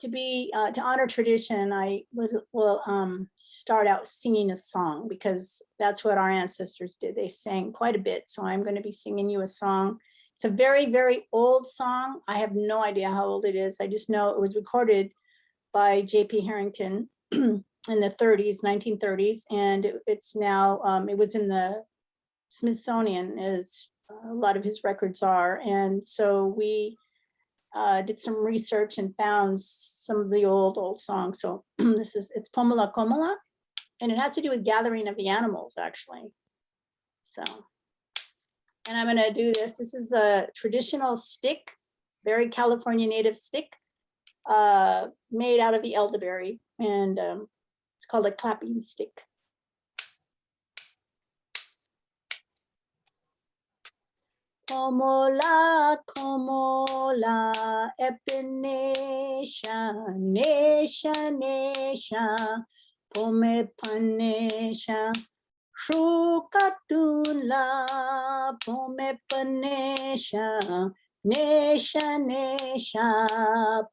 to honor tradition, I will start out singing a song, because that's what our ancestors did. They sang quite a bit. So I'm going to be singing you a song. It's a very, very old song. I have no idea how old it is. I just know it was recorded by J.P. Harrington in the 1930s, and it's now, it was in the Smithsonian, as a lot of his records are. And so we did some research and found some of the old songs. So it's Pomala Komala, and it has to do with gathering of the animals, actually. So, and I'm gonna do this. This is a traditional stick, very California native stick, made out of the elderberry, and it's called a clapping stick. Komola, komola, epinesha, nesha, nesha, pome panesha, shukatula, pome panesha, nesha, nesha,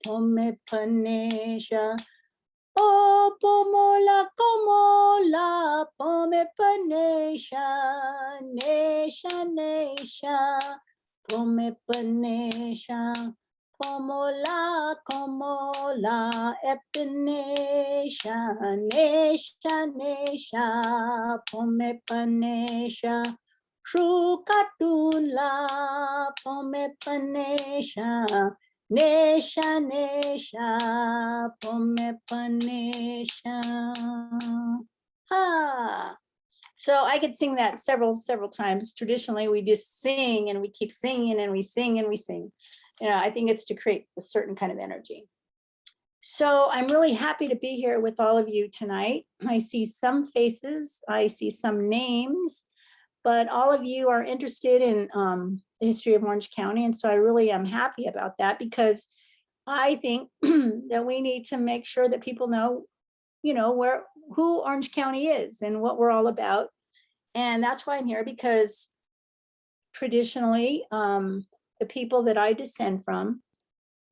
pome panesha. Oh, pomola, komola, pome panesha, nesha, nesha, pome panesha, pomola, komola, epinesha, nesha, nesha, pome panesha, shukatula, pome panesha, nesha, nesha, pome panesha. Ha. So I could sing that several times. Traditionally, we just sing and we keep singing and we sing and we sing. You know, I think it's to create a certain kind of energy. So I'm really happy to be here with all of you tonight. I see some faces, I see some names, but all of you are interested in the history of Orange County. And so I really am happy about that, because I think that we need to make sure that people know, you know, who Orange County is and what we're all about. And that's why I'm here, because traditionally, the people that I descend from,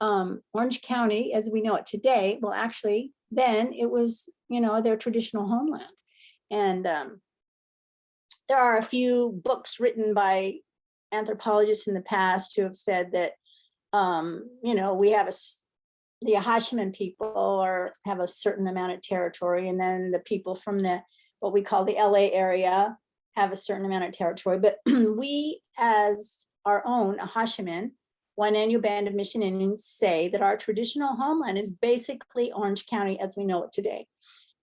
Orange County, as we know it today, well, actually, then it was, you know, their traditional homeland. And there are a few books written by anthropologists in the past who have said that, you know, we have the Acjachemen people have a certain amount of territory, and then the people from what we call the LA area have a certain amount of territory. But we, as our own Acjachemen, Juaneño Band of Mission Indians, say that our traditional homeland is basically Orange County as we know it today,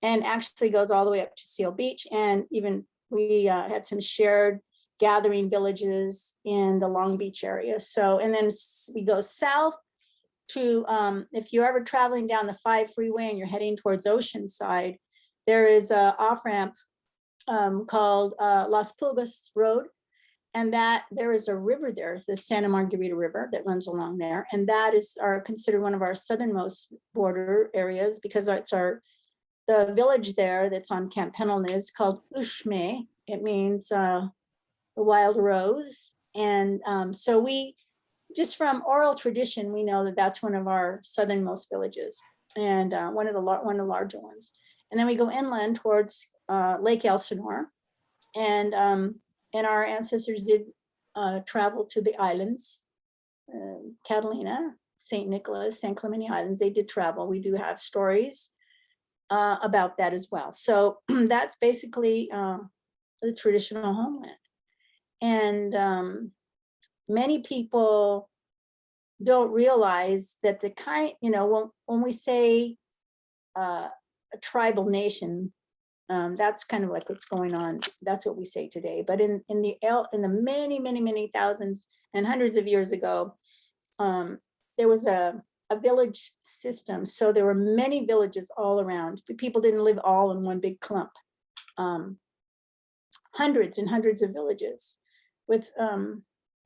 and actually goes all the way up to Seal Beach, and even we had some shared gathering villages in the Long Beach area. So, and then we go south to, if you're ever traveling down the 5 freeway and you're heading towards Oceanside, there is a off-ramp called Las Pulgas Road. And that there is a river there, the Santa Margarita River, that runs along there. And that is considered one of our southernmost border areas, because it's the village there that's on Camp Pendleton is called Ushme. It means the wild rose. And so we, just from oral tradition, we know that that's one of our southernmost villages, and one of the larger ones. And then we go inland towards Lake Elsinore, and our ancestors did travel to the islands, Catalina, St. Nicholas, San Clemente Islands. They did travel. We do have stories about that as well. So that's basically the traditional homeland. And many people don't realize that the kind, you know, when we say a tribal nation, that's kind of like what's going on. That's what we say today. But in the many thousands and hundreds of years ago, there was a village system. So there were many villages all around, but people didn't live all in one big clump. Hundreds and hundreds of villages with,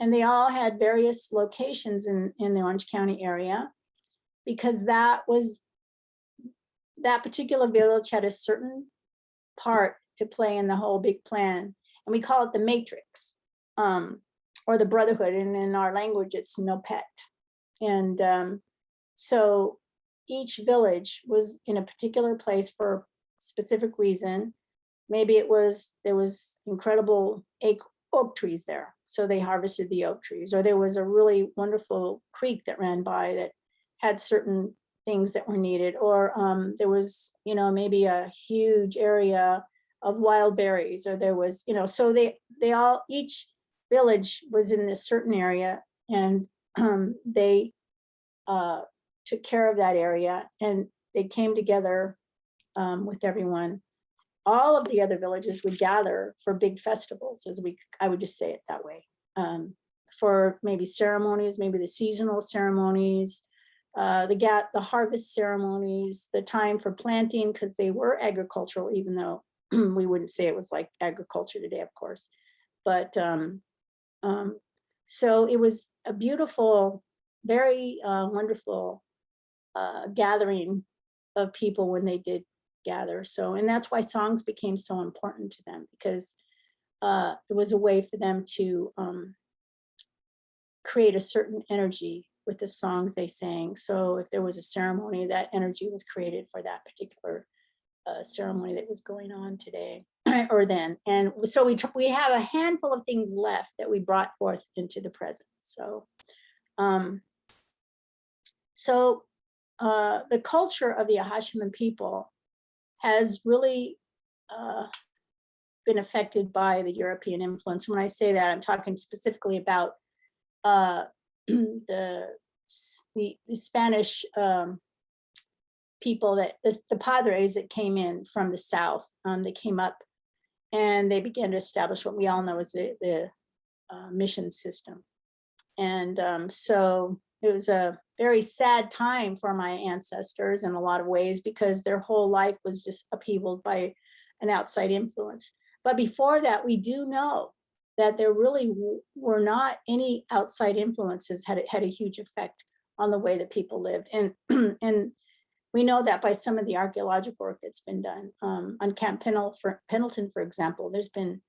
and they all had various locations in the Orange County area, because that particular village had a certain part to play in the whole big plan. And we call it the matrix, or the brotherhood. And in our language, it's no pet. And so each village was in a particular place for a specific reason. Maybe it was, there was incredible oak trees there, so they harvested the oak trees, or there was a really wonderful creek that ran by that had certain things that were needed, or there was, you know, maybe a huge area of wild berries, or there was, you know, so they all, each village was in this certain area, and they took care of that area, and they came together with everyone. All of the other villages would gather for big festivals, I would just say it that way, for maybe ceremonies, maybe the seasonal ceremonies, the harvest ceremonies, the time for planting, because they were agricultural, even though we wouldn't say it was like agriculture today, of course. But so it was a beautiful, very wonderful gathering of people when they did gather. So, and that's why songs became so important to them, because it was a way for them to create a certain energy with the songs they sang. So if there was a ceremony, that energy was created for that particular ceremony that was going on today or then. And so we have a handful of things left that we brought forth into the present. So the culture of the Acjachemen people has really been affected by the European influence. When I say that, I'm talking specifically about the Spanish people, that the padres that came in from the south. They came up and they began to establish what we all know as the mission system. And so it was a very sad time for my ancestors in a lot of ways, because their whole life was just upheavaled by an outside influence. But before that, we do know that there really were not any outside influences had a huge effect on the way that people lived. And we know that by some of the archaeological work that's been done. On Camp Pendleton, for example, there's been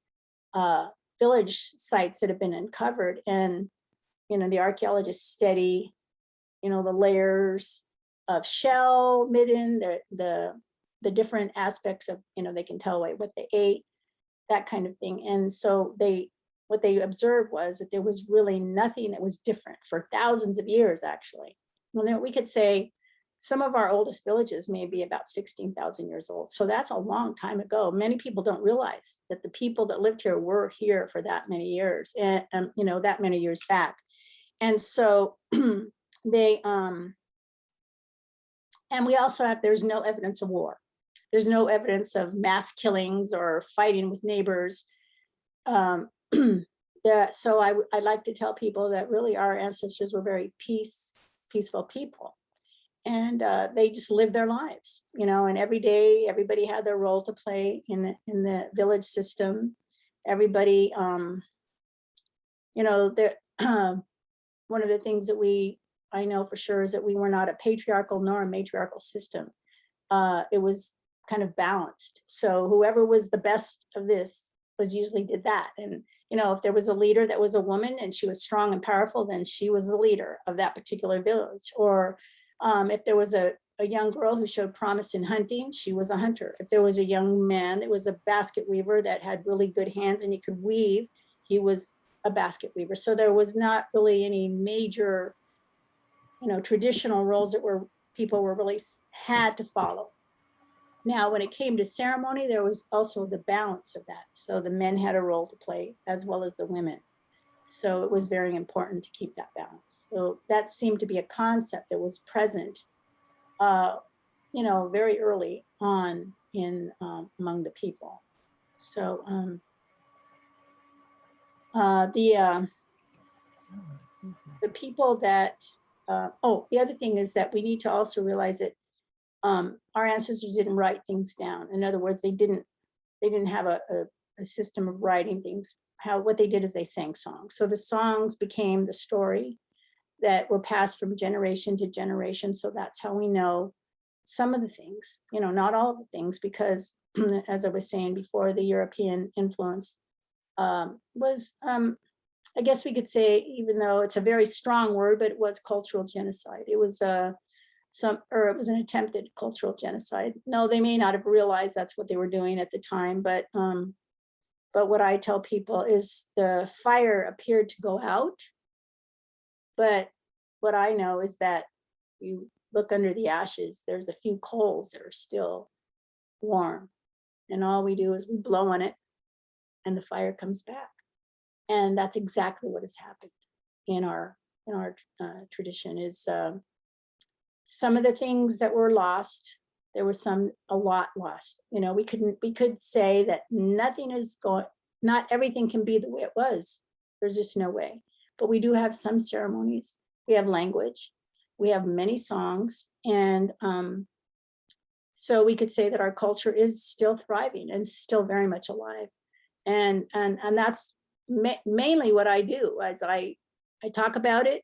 village sites that have been uncovered, and you know, the archaeologists study, you know, the layers of shell, midden, the different aspects of, you know, they can tell what they ate, that kind of thing. And so what they observed was that there was really nothing that was different for thousands of years, actually. Well, we could say some of our oldest villages may be about 16,000 years old. So that's a long time ago. Many people don't realize that the people that lived here were here for that many years, and you know, that many years back. And so they, and we also have, there's no evidence of war. There's no evidence of mass killings or fighting with neighbors. So I like to tell people that really our ancestors were very peaceful people. And they just lived their lives, you know, and every day, everybody had their role to play in the village system. Everybody, you know, one of the things that I know for sure is that we were not a patriarchal nor a matriarchal system. It was kind of balanced. So whoever was the best of this usually did that. And, you know, if there was a leader that was a woman and she was strong and powerful, then she was the leader of that particular village. Or if there was a young girl who showed promise in hunting, she was a hunter. If there was a young man that was a basket weaver that had really good hands and he could weave, he was a basket weaver. So there was not really any major, you know, traditional roles that people were really had to follow. Now, when it came to ceremony, there was also the balance of that. So the men had a role to play as well as the women. So it was very important to keep that balance. So that seemed to be a concept that was present, you know, very early on in among the people. So the people that, the other thing is that we need to also realize that our ancestors didn't write things down. In other words, they didn't have a system of writing things. What they did is they sang songs. So the songs became the story that were passed from generation to generation. So that's how we know some of the things, you know, not all of the things, because as I was saying before, the European influence was, I guess we could say, even though it's a very strong word, but it was cultural genocide. It was or it was an attempted cultural genocide. No, they may not have realized that's what they were doing at the time, but what I tell people is the fire appeared to go out, but what I know is that you look under the ashes, there's a few coals that are still warm, and all we do is we blow on it and the fire comes back. And that's exactly what has happened in our tradition. Is some of the things that were lost, there was a lot lost. You know, we could say that nothing is going, not everything can be the way it was. There's just no way. But we do have some ceremonies. We have language. We have many songs, and so we could say that our culture is still thriving and still very much alive. And that's mainly what I do. As I talk about it,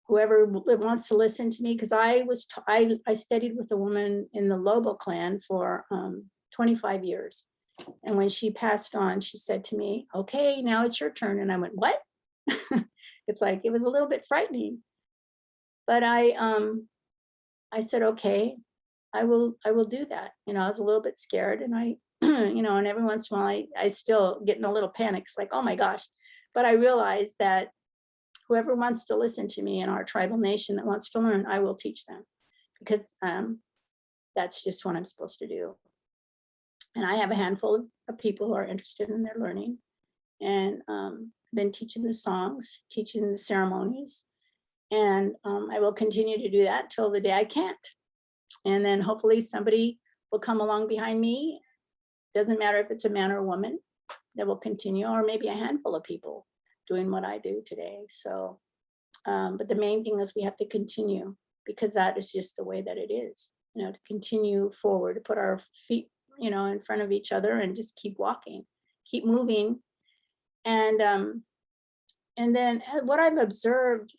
whoever wants to listen to me, because I studied with a woman in the Lobo clan for 25 years. And when she passed on, she said to me, "Okay, now it's your turn." And I went, "What?" It's like, it was a little bit frightening. But I said, "Okay, I will do that." You know, I was a little bit scared, and I, you know, and every once in a while I still get in a little panic. It's like, oh my gosh. But I realized that whoever wants to listen to me in our tribal nation that wants to learn, I will teach them, because that's just what I'm supposed to do. And I have a handful of people who are interested in their learning, and I've been teaching the songs, teaching the ceremonies, and I will continue to do that till the day I can't. And then hopefully somebody will come along behind me. Doesn't matter if it's a man or a woman, that will continue, or maybe a handful of people doing what I do today. So, but the main thing is we have to continue, because that is just the way that it is, you know, to continue forward, to put our feet, you know, in front of each other and just keep walking, keep moving. And then what I've observed,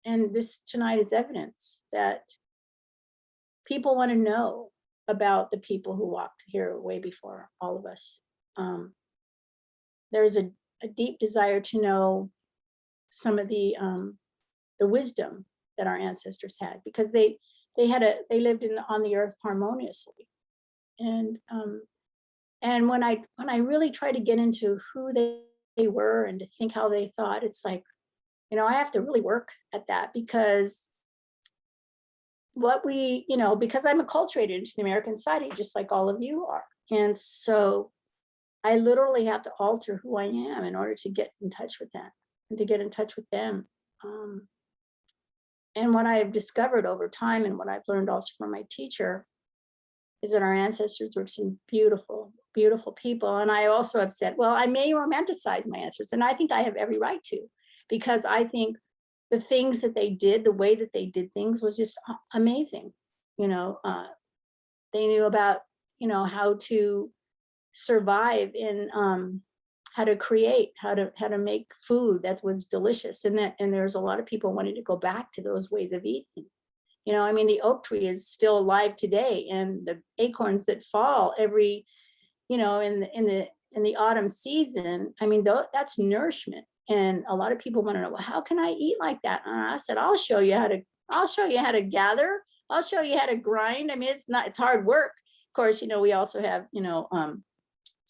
and this tonight is evidence, that people want to know about the people who walked here way before all of us. There's a deep desire to know some of the wisdom that our ancestors had, because they lived on the earth harmoniously. And when I really try to get into who they were and to think how they thought, it's like, you know, I have to really work at that, because because I'm acculturated into the American society, just like all of you are. And so I literally have to alter who I am in order to get in touch with that and to get in touch with them. And what I have discovered over time, and what I've learned also from my teacher, is that our ancestors were some beautiful, beautiful people. And I also have said, well, I may romanticize my ancestors, and I think I have every right to, because I think the things that they did, the way that they did things, was just amazing. You know, they knew about, you know, how to survive in, how to create, how to make food that was delicious. And there's a lot of people wanting to go back to those ways of eating. You know, I mean, the oak tree is still alive today, and the acorns that fall every, you know, in the autumn season, I mean, that's nourishment. And a lot of people want to know, well, how can I eat like that? And I said, I'll show you how to gather. I'll show you how to grind. I mean, it's hard work. Of course, you know, we also have, you know,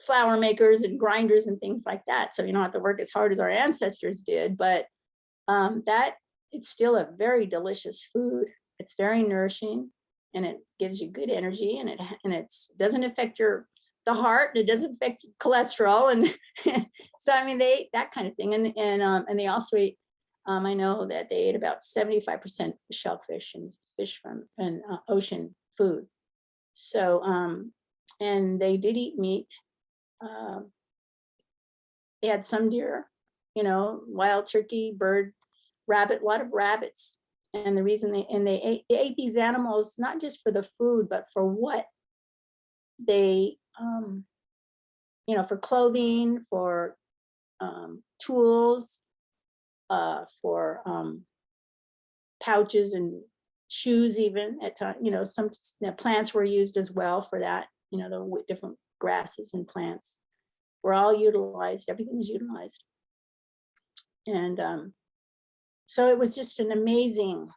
flour makers and grinders and things like that. So you don't have to work as hard as our ancestors did, but that it's still a very delicious food. It's very nourishing, and it gives you good energy, and it doesn't affect the heart, and it doesn't affect cholesterol, and so I mean that kind of thing. And they also ate, I know that they ate about 75% shellfish and fish from ocean food. So and they did eat meat. They had some deer, you know, wild turkey, bird, rabbit, a lot of rabbits. And the reason they ate these animals, not just for the food, but for what they, you know, for clothing, for tools, for pouches and shoes, even at times. You know, some plants were used as well for that. You know, the different grasses and plants were all utilized. Everything was utilized. And So it was just an amazing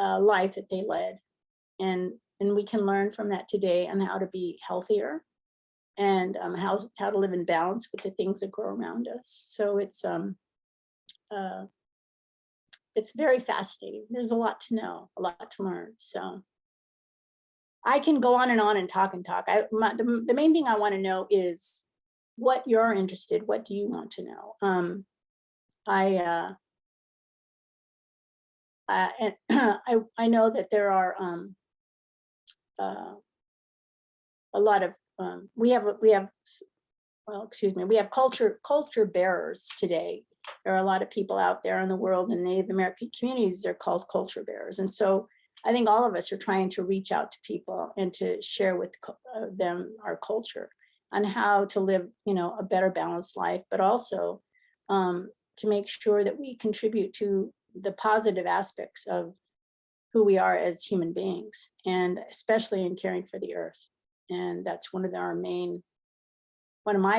life that they led. And we can learn from that today on how to be healthier and how to live in balance with the things that grow around us. So it's very fascinating. There's a lot to know, a lot to learn. So I can go on and talk and talk. The main thing I want to know is what you're interested. What do you want to know? I know that there are a lot of we have culture bearers today. There are a lot of people out there in the world in Native American communities. They're called culture bearers, and so I think all of us are trying to reach out to people and to share with them our culture on how to live, a better balanced life, but also to make sure that we contribute to the positive aspects of who we are as human beings, and especially in caring for the earth. And that's one of my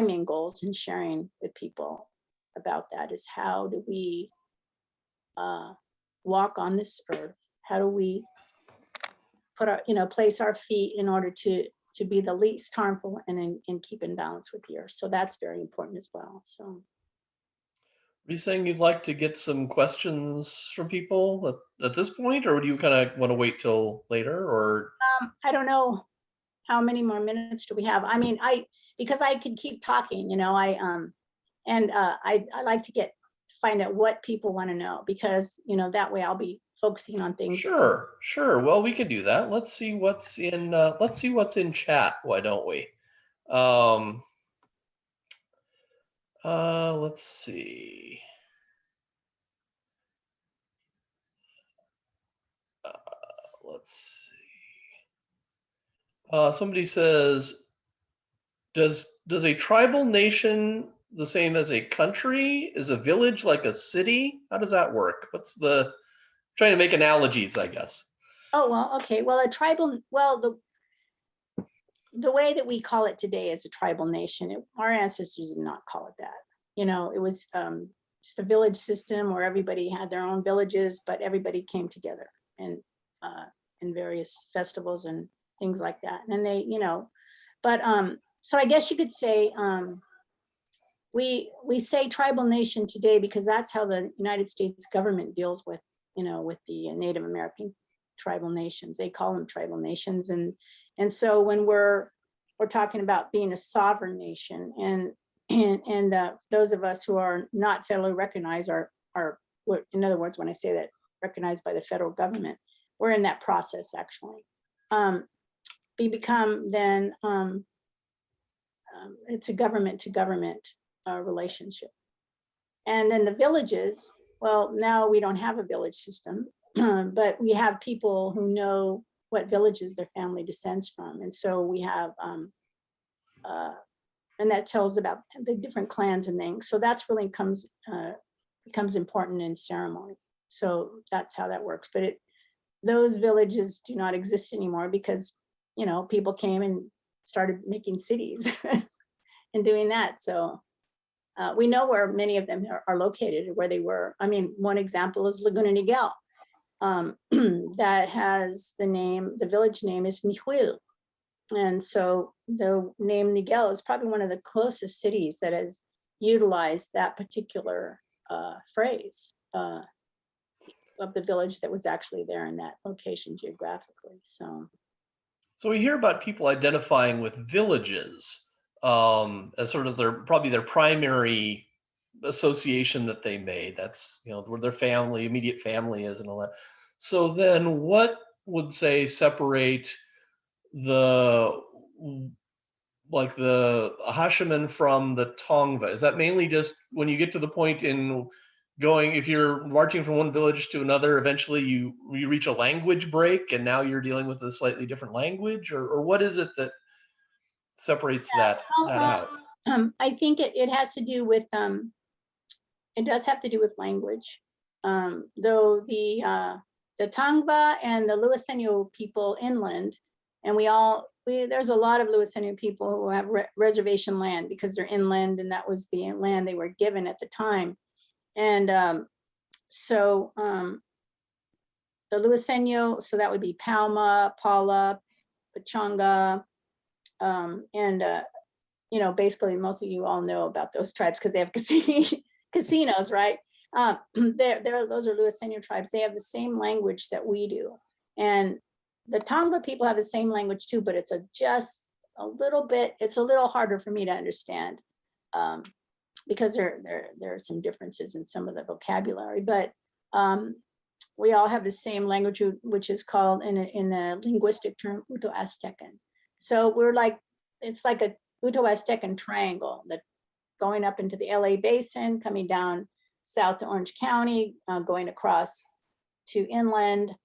main goals in sharing with people about that is how do we walk on this earth? How do we place our feet in order to be the least harmful and keep in balance with the earth? So that's very important as well. So, are you saying you'd like to get some questions from people at this point, or do you kind of want to wait till later? Or I don't know how many more minutes do we have. I mean, because I could keep talking, I like to find out what people want to know, because that way I'll be focusing on things. Sure. Well, we can do that. Let's see what's in chat. Why don't we? Let's see. Let's see. Somebody says, does a tribal nation the same as a country? Is a village like a city? How does that work? Trying to make analogies, I guess. Oh, well, okay. Well, the way that we call it today is a tribal nation. Our ancestors did not call it that. It was just a village system where everybody had their own villages, but everybody came together and in various festivals and things like that. And they, but so I guess you could say we say tribal nation today because that's how the United States government deals with with the Native American tribal nations. They call them tribal nations, and so when we're talking about being a sovereign nation, and those of us who are not federally recognized are, in other words, when I say that, recognized by the federal government, we're in that process actually. We become then it's a government to government relationship, and then the villages. Well, now we don't have a village system, but we have people who know what villages their family descends from. And so we have, and that tells about the different clans and things. So that's really becomes important in ceremony. So that's how that works. But those villages do not exist anymore because, people came and started making cities and doing that. So we know where many of them are located, where they were. I mean, one example is Laguna Niguel. That has the village name is Nihuil. And so the name Niguel is probably one of the closest cities that has utilized that particular phrase of the village that was actually there in that location geographically. So we hear about people identifying with villages as sort of their primary association that they made. That's where their immediate family is and all that. So then what would separate the Acjachemen from the Tongva? Is that mainly just when you get to the point in going, if you're marching from one village to another, eventually you reach a language break and now you're dealing with a slightly different language, or what is it that separates that out? I think it has to do with it does have to do with language, though the Tongva and the Luiseno people inland, and there's a lot of Luiseno people who have reservation land because they're inland, and that was the land they were given at the time. And So the Luiseno, so that would be Palma, Paula, Pachanga, and basically most of you all know about those tribes because they have casinos, right? Those are Luiseno tribes. They have the same language that we do, and the Tongva people have the same language too, but it's just a little bit. It's a little harder for me to understand because there are some differences in some of the vocabulary, but we all have the same language, which is called in a linguistic term Uto-Aztecan. So it's like a Uto-Aztecan triangle that going up into the LA basin, coming down south to Orange County, going across to inland.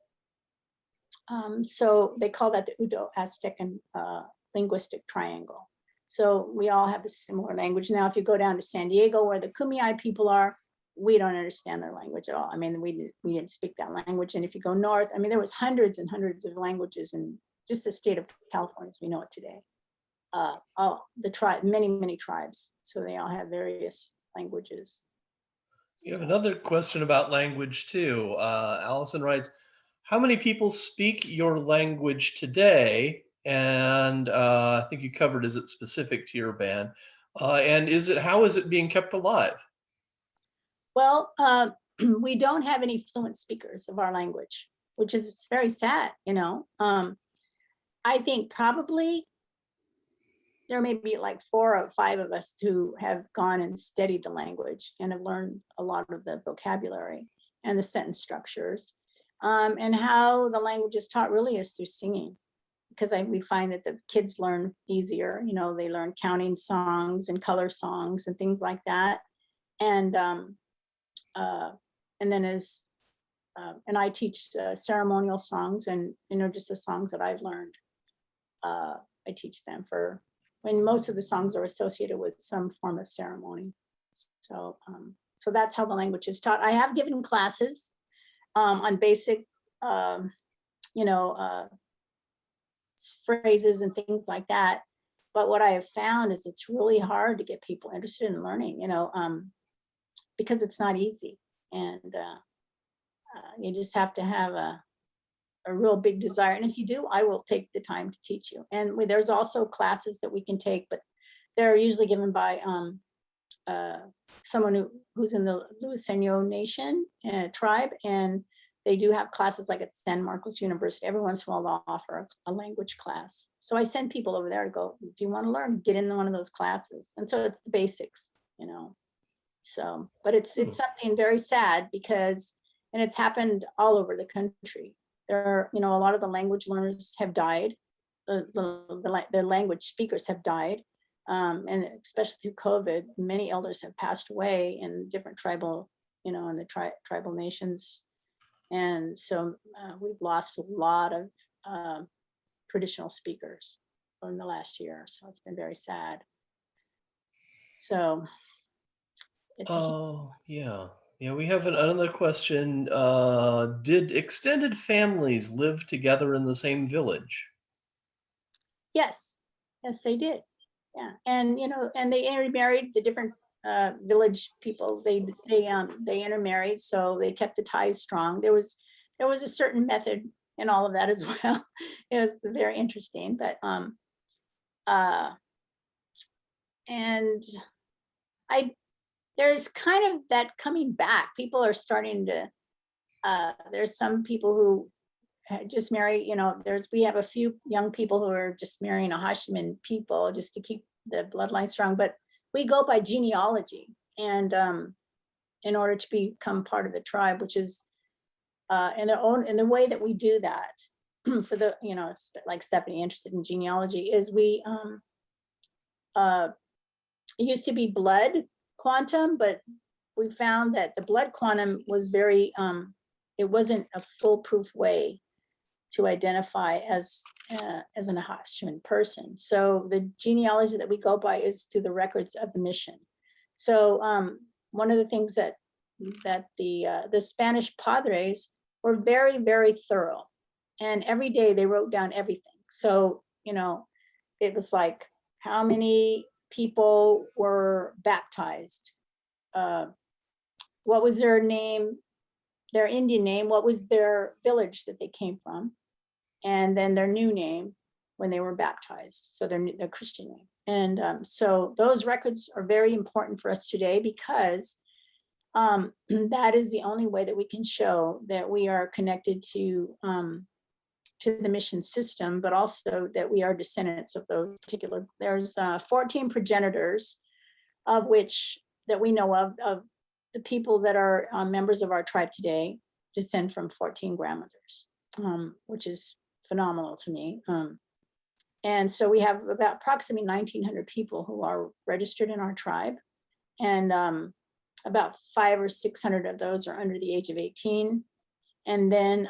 So they call that the Uto-Aztecan linguistic triangle. So we all have the similar language. Now, if you go down to San Diego, where the Kumeyaay people are, we don't understand their language at all. I mean, we didn't speak that language. And if you go north, I mean, there was hundreds and hundreds of languages in just the state of California as we know it today. Many tribes. So they all have various languages. You have another question about language too. Allison writes, how many people speak your language today? And I think you covered, is it specific to your band? And how is it being kept alive? Well, we don't have any fluent speakers of our language, which is very sad, I think probably there may be like 4 or 5 of us who have gone and studied the language and have learned a lot of the vocabulary and the sentence structures. And how the language is taught really is through singing, because we find that the kids learn easier. They learn counting songs and color songs and things like that. And then and I teach ceremonial songs and, just the songs that I've learned. I teach them when most of the songs are associated with some form of ceremony. So that's how the language is taught. I have given classes on basic, phrases and things like that. But what I have found is it's really hard to get people interested in learning, because it's not easy. And you just have to have a real big desire. And if you do, I will take the time to teach you. And there's also classes that we can take, but they're usually given by someone who's in the Luiseno Nation tribe. And they do have classes like at San Marcos University. Every once in a while, they'll offer a language class. So I send people over there to go, if you want to learn, get in one of those classes. And so it's the basics, So, but it's something very sad because, and it's happened all over the country. There are, a lot of the language learners have died. The language speakers have died. And especially through COVID, many elders have passed away in different tribal, in the tribal nations. And so we've lost a lot of traditional speakers in the last year. So it's been very sad. So yeah. We have another question. Did extended families live together in the same village? Yes, they did. Yeah, and and they intermarried. The different village people, they intermarried, so they kept the ties strong. There was a certain method in all of that as well. It was very interesting, but and there's kind of that coming back. People are starting to. There's some people who just marry. We have a few young people who are just marrying Acjachemen people just to keep the bloodline strong. But we go by genealogy, and in order to become part of the tribe, which is in the way that we do that for the like Stephanie interested in genealogy is we it used to be blood quantum, but we found that the blood quantum was very it wasn't a foolproof way to identify as an Acjachemen person. So the genealogy that we go by is through the records of the mission. So one of the things that the Spanish padres were very, very thorough, and every day they wrote down everything. So it was like how many people were baptized, what was their name their Indian name, what was their village that they came from, and then their new name when they were baptized, so their Christian name. And so those records are very important for us today, because that is the only way that we can show that we are connected to the mission system, but also that we are descendants of those particular. There's 14 progenitors, of which that we know of the people that are members of our tribe today descend from 14 grandmothers, which is phenomenal to me. And so we have about approximately 1,900 people who are registered in our tribe, and about 500 or 600 of those are under the age of 18. And then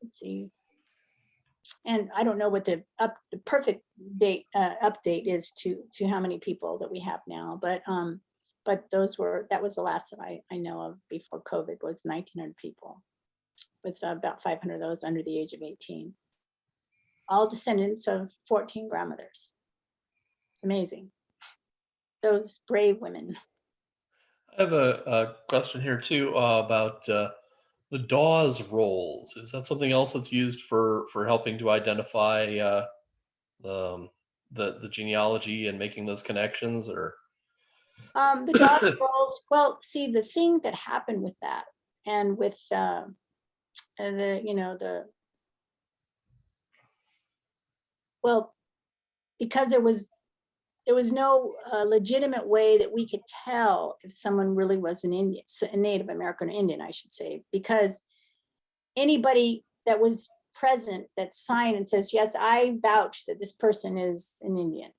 let's see, and I don't know what the perfect date update is to how many people that we have now, but that was the last that I know of before COVID, was 1,900 people, with about 500 of those under the age of 18, all descendants of 14 grandmothers. It's amazing, those brave women. I have a question here too about the Dawes roles. Is that something else that's used for helping to identify the genealogy and making those connections, or? The Dawes roles. Well, see, the thing that happened with that, and with because there was no legitimate way that we could tell if someone really was an Indian, a Native American Indian, I should say, because anybody that was present that signed and says, yes, I vouch that this person is an Indian.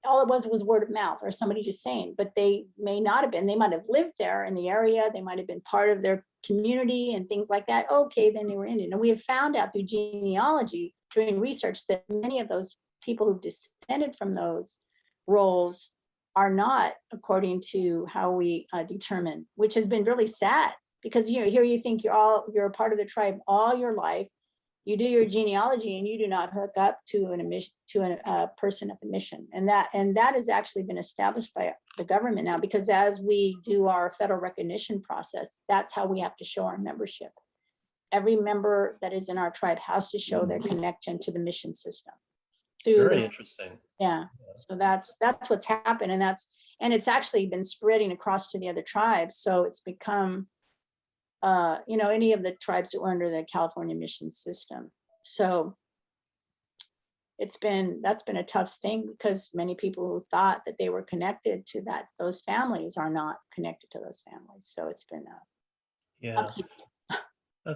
All it was word of mouth, or somebody just saying, but they may not have been. They might have lived there in the area. They might have been part of their community and things like that. Okay, then they were Indian. And we have found out through genealogy, doing research, that many of those people who descended from those roles are not according to how we determine, which has been really sad, because here you think you're a part of the tribe all your life. You do your genealogy and you do not hook up to a person of a mission, and that has actually been established by the government now, because as we do our federal recognition process, that's how we have to show our membership. Every member that is in our tribe has to show their connection to the mission system. Very interesting. Yeah, so that's what's happened, and it's actually been spreading across to the other tribes. So it's become any of the tribes that were under the California mission system. So that's been a tough thing, because many people who thought that they were connected to those families are not connected to those families. So it's been upheaval.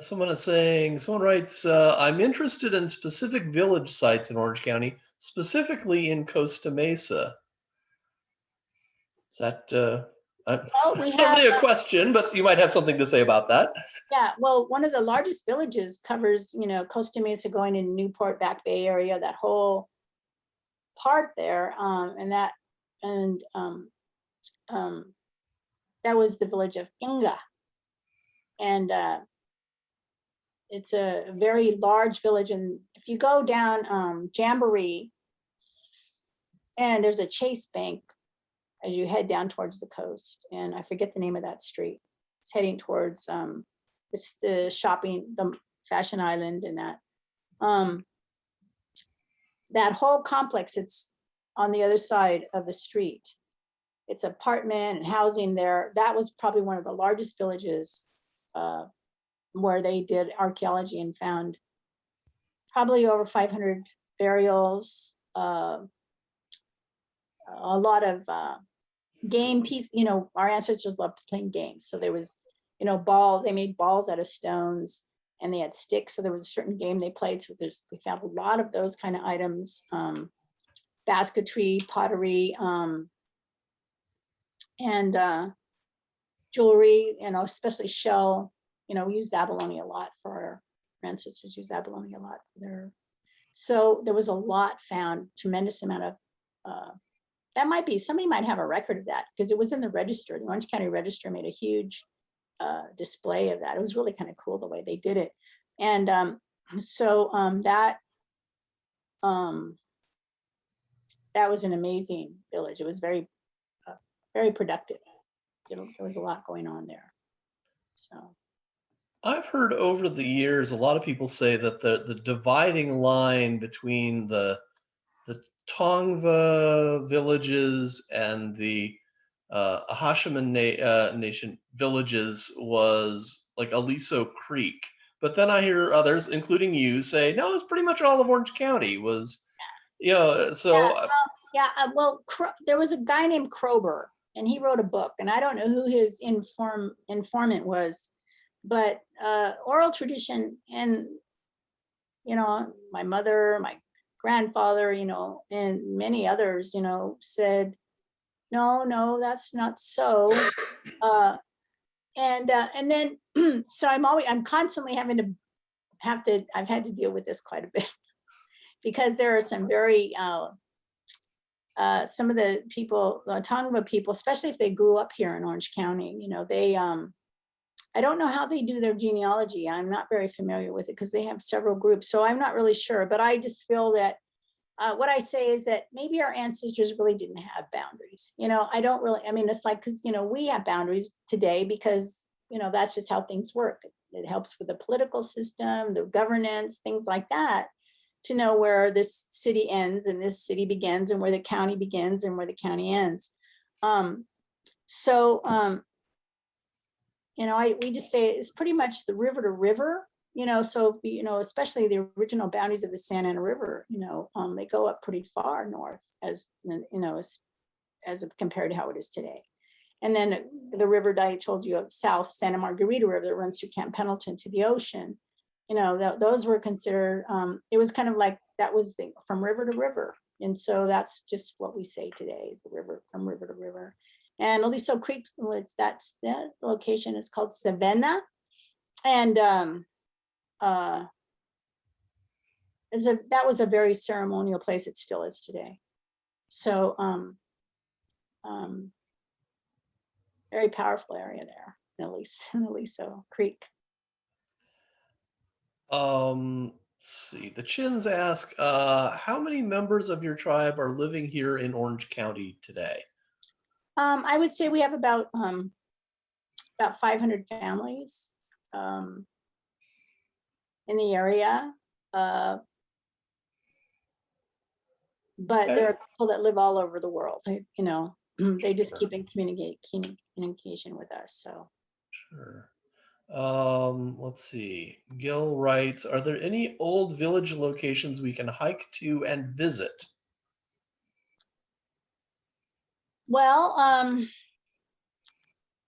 Someone writes, I'm interested in specific village sites in Orange County, specifically in Costa Mesa. Is that certainly a question, but you might have something to say about that. Yeah, well, one of the largest villages covers, Costa Mesa going into Newport, Back Bay area, that whole part there, that was the village of Inga, and it's a very large village. And if you go down Jamboree, and there's a Chase Bank as you head down towards the coast, and I forget the name of that street. It's heading towards the shopping, the Fashion Island, and that whole complex. It's on the other side of the street. It's apartment and housing there. That was probably one of the largest villages where they did archaeology and found probably over 500 burials, a lot of game piece. Our ancestors loved playing games. So there was, balls. They made balls out of stones, and they had sticks. So there was a certain game they played. So we found a lot of those kind of items, basketry, pottery, and jewelry, especially shell. We use abalone a lot for our ancestors. Use abalone a lot for their. So there was a lot found, tremendous amount of. Somebody might have a record of that, because it was in the register. The Orange County Register made a huge display of that. It was really kind of cool the way they did it. And that that was an amazing village. It was very, very productive. There was a lot going on there. So. I've heard over the years a lot of people say that the dividing line between the Tongva villages and the Acjachemen nation villages was like Aliso Creek. But then I hear others, including you, say, no, it's pretty much all of Orange County was, so. Well, there was a guy named Krober, and he wrote a book, and I don't know who his informant was, but oral tradition, and, my mother, my grandfather, and many others, said, no, that's not so. And then, so I'm constantly I've had to deal with this quite a bit, because there are some very, some of the people, the Tongva people, especially if they grew up here in Orange County, they, I don't know how they do their genealogy. I'm not very familiar with it because they have several groups. So I'm not really sure, but I just feel that what I say is that maybe our ancestors really didn't have boundaries. It's like, because, we have boundaries today because, that's just how things work. It helps with the political system, the governance, things like that, to know where this city ends and this city begins, and where the county begins and where the county ends. We just say it's pretty much the river to river, so, especially the original boundaries of the Santa Ana River, they go up pretty far north as compared to how it is today. And then the river that I told you of south, Santa Margarita River, that runs through Camp Pendleton to the ocean, those were considered, it was kind of like, that was from river to river. And so that's just what we say today, the river, from river to river. And Aliso Creek, that location is called Savannah. And that was a very ceremonial place. It still is today. So very powerful area there in Aliso Creek. Let's see. The Chins ask, how many members of your tribe are living here in Orange County today? I would say we have about 500 families in the area, but there are people that live all over the world. They just keep in communication with us. So. Sure. Let's see. Gil writes, are there any old village locations we can hike to and visit? Well,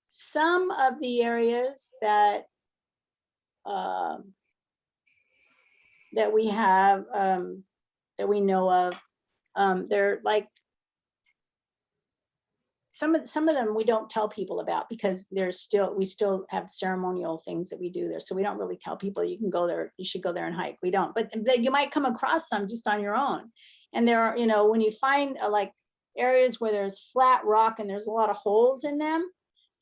some of the areas that we have, that we know of, they're like, some of them we don't tell people about, because we still have ceremonial things that we do there. So we don't really tell people you can go there, you should go there and hike. We don't, but you might come across some just on your own. And there are, when you find like areas where there's flat rock and there's a lot of holes in them,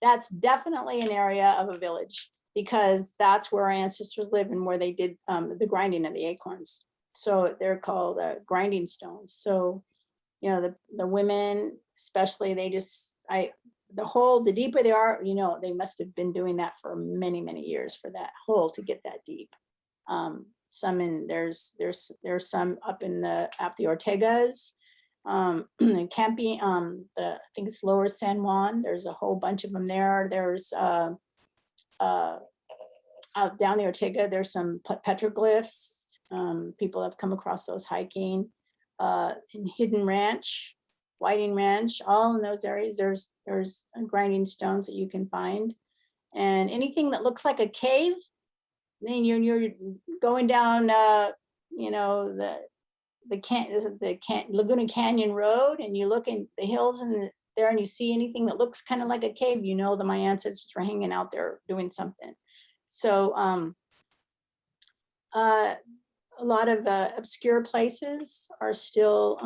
that's definitely an area of a village, because that's where our ancestors lived and where they did the grinding of the acorns. So they're called grinding stones. So, the women, especially, they just, the deeper they are, they must have been doing that for many, many years for that hole to get that deep. There's some up in the Ortegas, Campi, I think it's Lower San Juan. There's a whole bunch of them there. There's out down the Ortega, there's some petroglyphs. People have come across those hiking. In Hidden Ranch, Whiting Ranch, all in those areas, there's grinding stones that you can find. And anything that looks like a cave, then you're going down, the Laguna Canyon Road, and you look in the hills there and you see anything that looks kind of like a cave, that my ancestors were hanging out there doing something. So a lot of obscure places are still,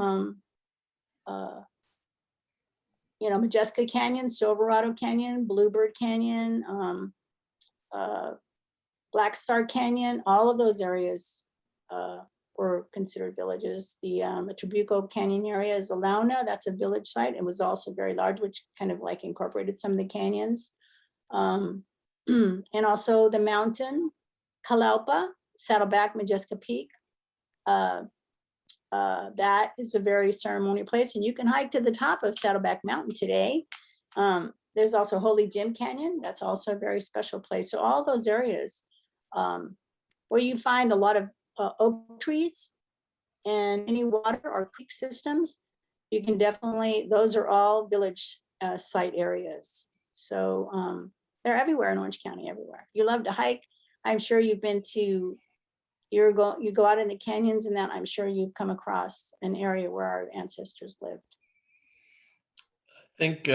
Majeska Canyon, Silverado Canyon, Bluebird Canyon, Black Star Canyon, all of those areas were considered villages. The Trabuco Canyon area is Alauna. That's a village site. It was also very large, which kind of like incorporated some of the canyons. And also the mountain, Calaupa, Saddleback, Majeska Peak. That is a very ceremonial place, and you can hike to the top of Saddleback Mountain today. There's also Holy Jim Canyon. That's also a very special place. So all those areas where you find a lot of oak trees and any water or creek systems, you can definitely, those are all village site areas. So they're everywhere in Orange County, everywhere. If you love to hike, I'm sure you've been to, you go out in the canyons and that, I'm sure you've come across an area where our ancestors lived. I think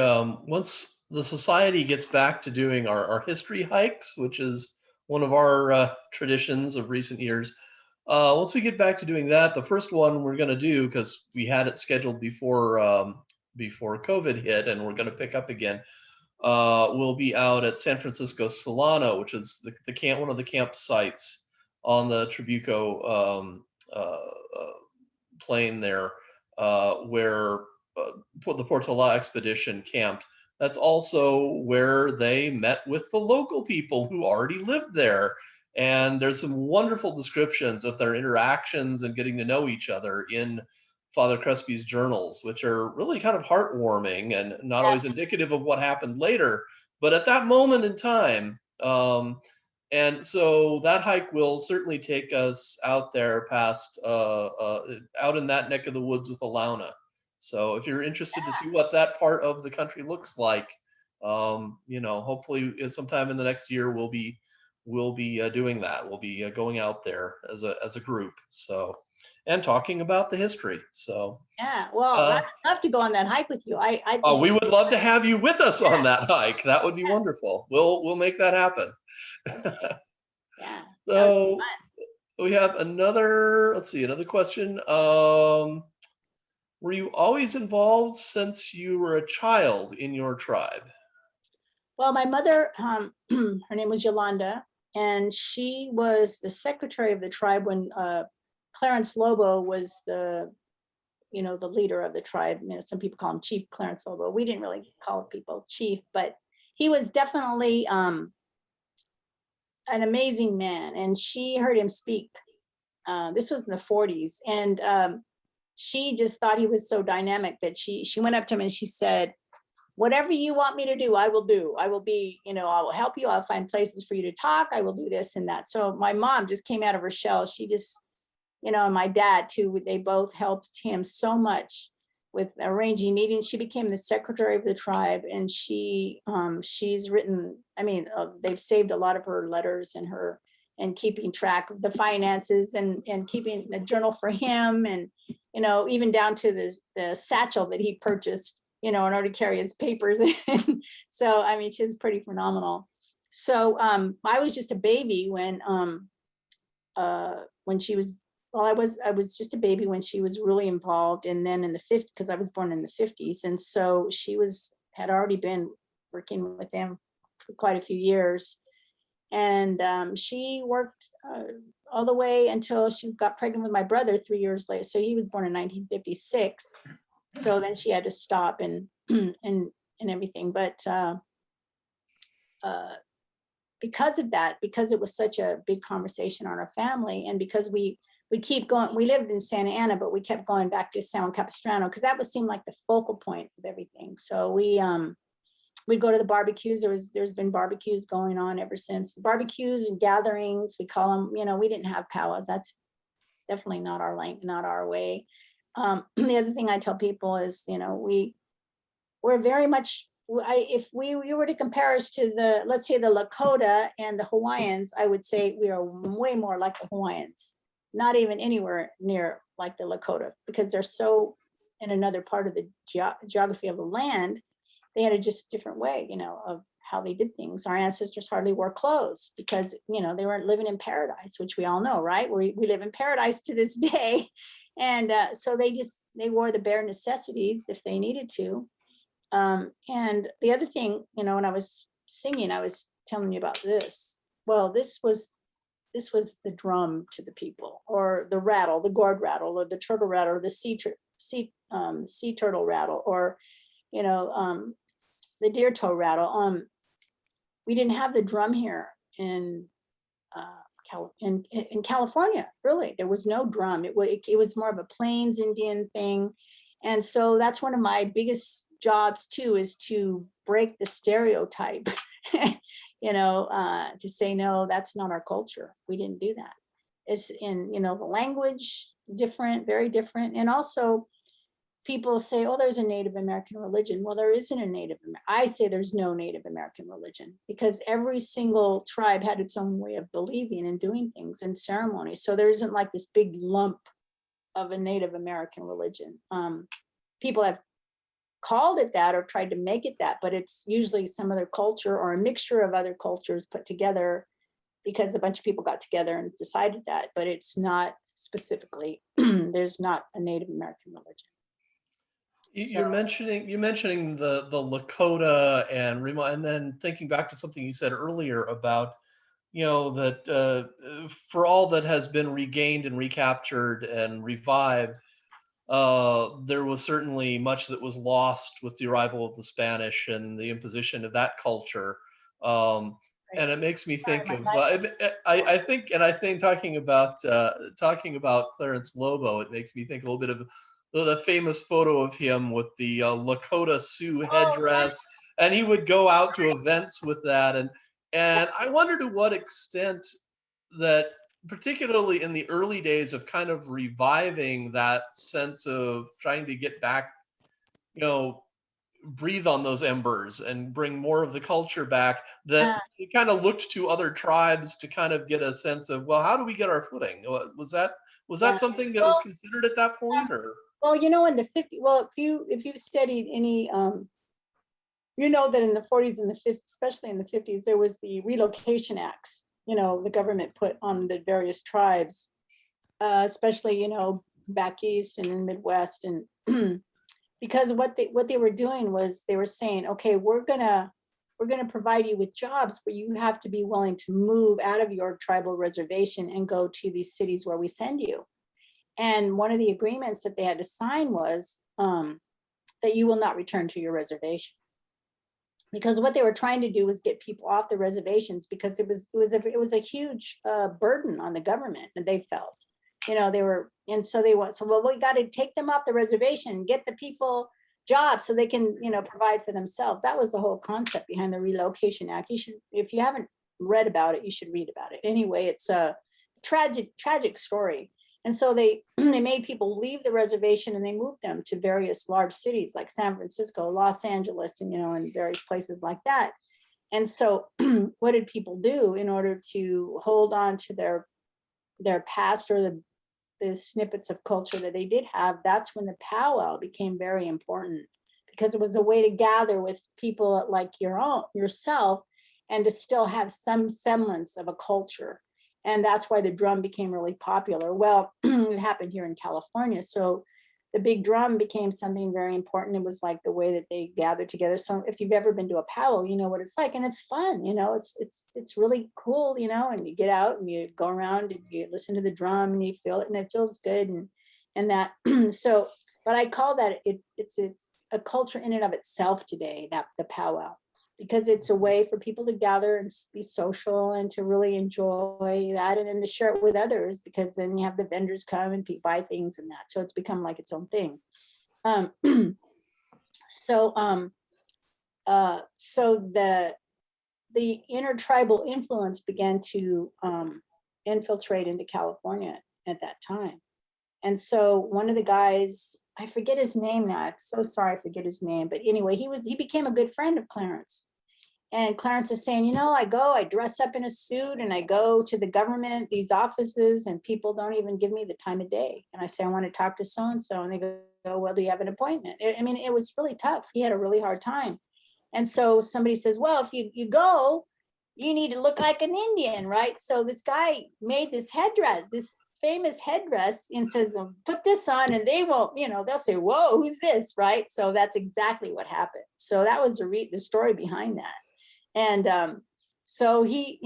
once the society gets back to doing our history hikes, which is one of our traditions of recent years, once we get back to doing that, the first one we're going to do, because we had it scheduled before before COVID hit, and we're going to pick up again, will be out at San Francisco Solano, which is the camp, one of the campsites on the Trabuco plain there, where the Portola expedition camped. That's also where they met with the local people who already lived there. And there's some wonderful descriptions of their interactions and getting to know each other in Father Crespi's journals, which are really kind of heartwarming and not always indicative of what happened later, but at that moment in time. And so that hike will certainly take us out there past, out in that neck of the woods with Alauna. So if you're interested to see what that part of the country looks like, hopefully sometime in the next year we'll be doing that. We'll be going out there as a group. So, and talking about the history. So yeah, well, I'd love to go on that hike with you. I think we would love to have you with us on that hike. That would be wonderful. We'll make that happen. Okay. Yeah. So we have another question. Were you always involved since you were a child in your tribe? Well, my mother, her name was Yolanda, and she was the secretary of the tribe when Clarence Lobo was the leader of the tribe. Some people call him Chief Clarence Lobo. We didn't really call people chief, but he was definitely an amazing man. And she heard him speak. This was in the 40s. And she just thought he was so dynamic that she went up to him and she said, whatever you want me to do, I will do. I will be, I will help you. I'll find places for you to talk. I will do this and that. So my mom just came out of her shell. She just, and my dad too, they both helped him so much with arranging meetings. She became the secretary of the tribe, and she's written, they've saved a lot of her letters and keeping track of the finances and keeping a journal for him, and, even down to the satchel that he purchased, in order to carry his papers. So, she's pretty phenomenal. So I was just a baby when she was, I was just a baby when she was really involved. And then in the 50s, because I was born in the 50s. And so she had already been working with them for quite a few years. And she worked all the way until she got pregnant with my brother 3 years later. So he was born in 1956. So then she had to stop and everything. But because of that, because it was such a big conversation on our family, and because we keep going, we lived in Santa Ana, but we kept going back to San Juan Capistrano because that seemed like the focal point of everything. So we'd go to the barbecues. There's been barbecues going on ever since. Barbecues and gatherings, we call them. We didn't have powwows. That's definitely not our way. The other thing I tell people is, we're very much, if we were to compare us to let's say the Lakota and the Hawaiians, I would say we are way more like the Hawaiians, not even anywhere near like the Lakota, because they're so in another part of the geography of the land. They had a just different way, of how they did things. Our ancestors hardly wore clothes because, they weren't living in paradise, which we all know, right? We live in paradise to this day. And so they wore the bare necessities if they needed to. And the other thing, when I was singing, I was telling you about this. Well, this was this was the drum to the people, or the rattle, the gourd rattle, or the turtle rattle, or the sea turtle rattle, or the deer toe rattle. We didn't have the drum here in California. Really, there was no drum. It was more of a Plains Indian thing, and so that's one of my biggest jobs too, is to break the stereotype. To say, no, that's not our culture. We didn't do that. It's in, the language, different, very different. And also people say, oh, there's a Native American religion. Well, there isn't a I say there's no Native American religion, because every single tribe had its own way of believing and doing things and ceremonies. So there isn't like this big lump of a Native American religion. People have called it that or tried to make it that, but it's usually some other culture or a mixture of other cultures put together because a bunch of people got together and decided that, but it's not specifically, there's not a Native American religion. You're mentioning the Lakota and then thinking back to something you said earlier about, that for all that has been regained and recaptured and revived, there was certainly much that was lost with the arrival of the Spanish and the imposition of that culture. And it makes me think of, I think talking about Clarence Lobo, it makes me think a little bit of the famous photo of him with the Lakota Sioux headdress, and he would go out to events with that, and I wonder to what extent that, particularly in the early days of kind of reviving that sense of trying to get back, breathe on those embers and bring more of the culture back, that you kind of looked to other tribes to kind of get a sense of, well, how do we get our footing? Was that something that was considered at that point, or? Well, in the 50s, well, if you've studied any, that in the 40s and the 50s, especially in the 50s, there was the relocation acts, the government put on the various tribes, especially, back east and in the Midwest. And because what they were doing was they were saying, okay, we're gonna provide you with jobs, but you have to be willing to move out of your tribal reservation and go to these cities where we send you. And one of the agreements that they had to sign was that you will not return to your reservation. Because what they were trying to do was get people off the reservations, because it was a huge burden on the government, and they felt, well, we got to take them off the reservation, get the people jobs so they can, provide for themselves. That was the whole concept behind the Relocation Act. You should, if you haven't read about it, you should read about it. Anyway, it's a tragic story. And so they made people leave the reservation, and they moved them to various large cities like San Francisco, Los Angeles, and and various places like that. And so what did people do in order to hold on to their past or the snippets of culture that they did have? That's when the powwow became very important, because it was a way to gather with people like yourself and to still have some semblance of a culture. And that's why the drum became really popular. Well, it happened here in California. So the big drum became something very important. It was like the way that they gathered together. So if you've ever been to a powwow, you know what it's like, and it's fun. It's really cool. And you get out and you go around and you listen to the drum and you feel it, and it feels good, and that. So, but I call that it's a culture in and of itself today, that the powwow, because it's a way for people to gather and be social and to really enjoy that, and then to share it with others, because then you have the vendors come and buy things and that. So it's become like its own thing. So the intertribal influence began to infiltrate into California at that time. And so one of the guys, I forget his name now. I'm so sorry, I forget his name. But anyway, he became a good friend of Clarence. And Clarence is saying, I dress up in a suit and I go to the government, these offices, and people don't even give me the time of day. And I say, I want to talk to so-and-so. And they go, well, do you have an appointment? It was really tough. He had a really hard time. And so somebody says, well, if you go, you need to look like an Indian, right? So this guy made this headdress, this famous headdress, and says, put this on, and they won't, they'll say, whoa, who's this, right? So that's exactly what happened. So that was the story behind that. And So he,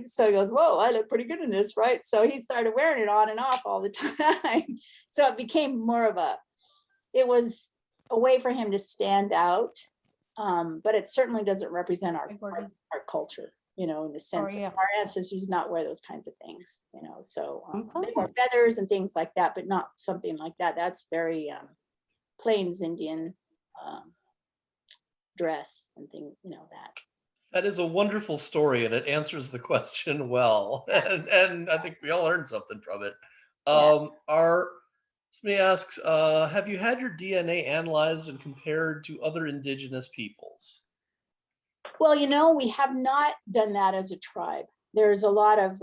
so he goes, whoa, I look pretty good in this, right? So he started wearing it on and off all the time. So it became more of it was a way for him to stand out. But it certainly doesn't represent our culture, in the sense of our ancestors did not wear those kinds of things, so they wore feathers and things like that, but not something like that. That's very Plains Indian dress and thing, that. That is a wonderful story, and it answers the question well. And I think we all learned something from it. Somebody asks, have you had your DNA analyzed and compared to other indigenous peoples? Well, we have not done that as a tribe. There's a lot of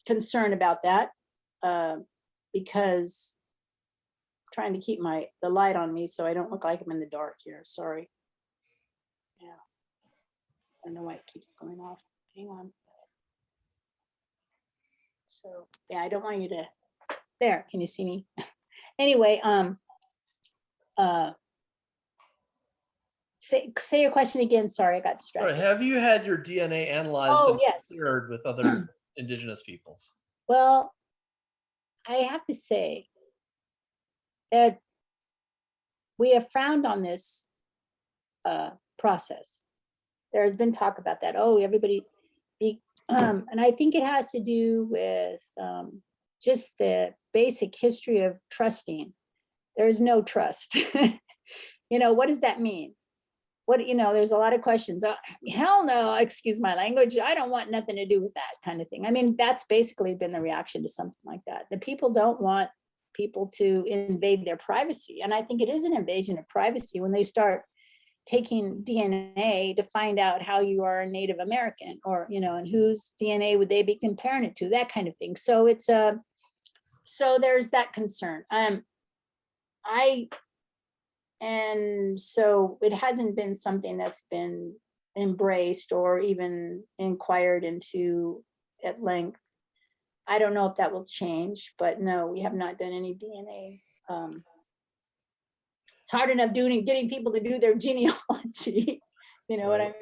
concern about that because I'm trying to keep the light on me so I don't look like I'm in the dark here. Sorry. Yeah. I don't know why it keeps going off. Hang on. So yeah, I don't want you to. There, can you see me? Anyway, say your question again. Sorry, I got distracted. Sorry, have you had your DNA analyzed and compared with other indigenous peoples? Well, I have to say that we have frowned on this process. There has been talk about that. Oh, everybody, and I think it has to do with just the basic history of trusting. There's no trust. What does that mean? There's a lot of questions. Hell no, excuse my language. I don't want nothing to do with that kind of thing. I mean, that's basically been the reaction to something like that. The people don't want people to invade their privacy. And I think it is an invasion of privacy when they start taking DNA to find out how you are a Native American, or, and whose DNA would they be comparing it to, that kind of thing. So so there's that concern. And so it hasn't been something that's been embraced or even inquired into at length. I don't know if that will change, but no, we have not done any DNA. It's hard enough getting people to do their genealogy. What I mean?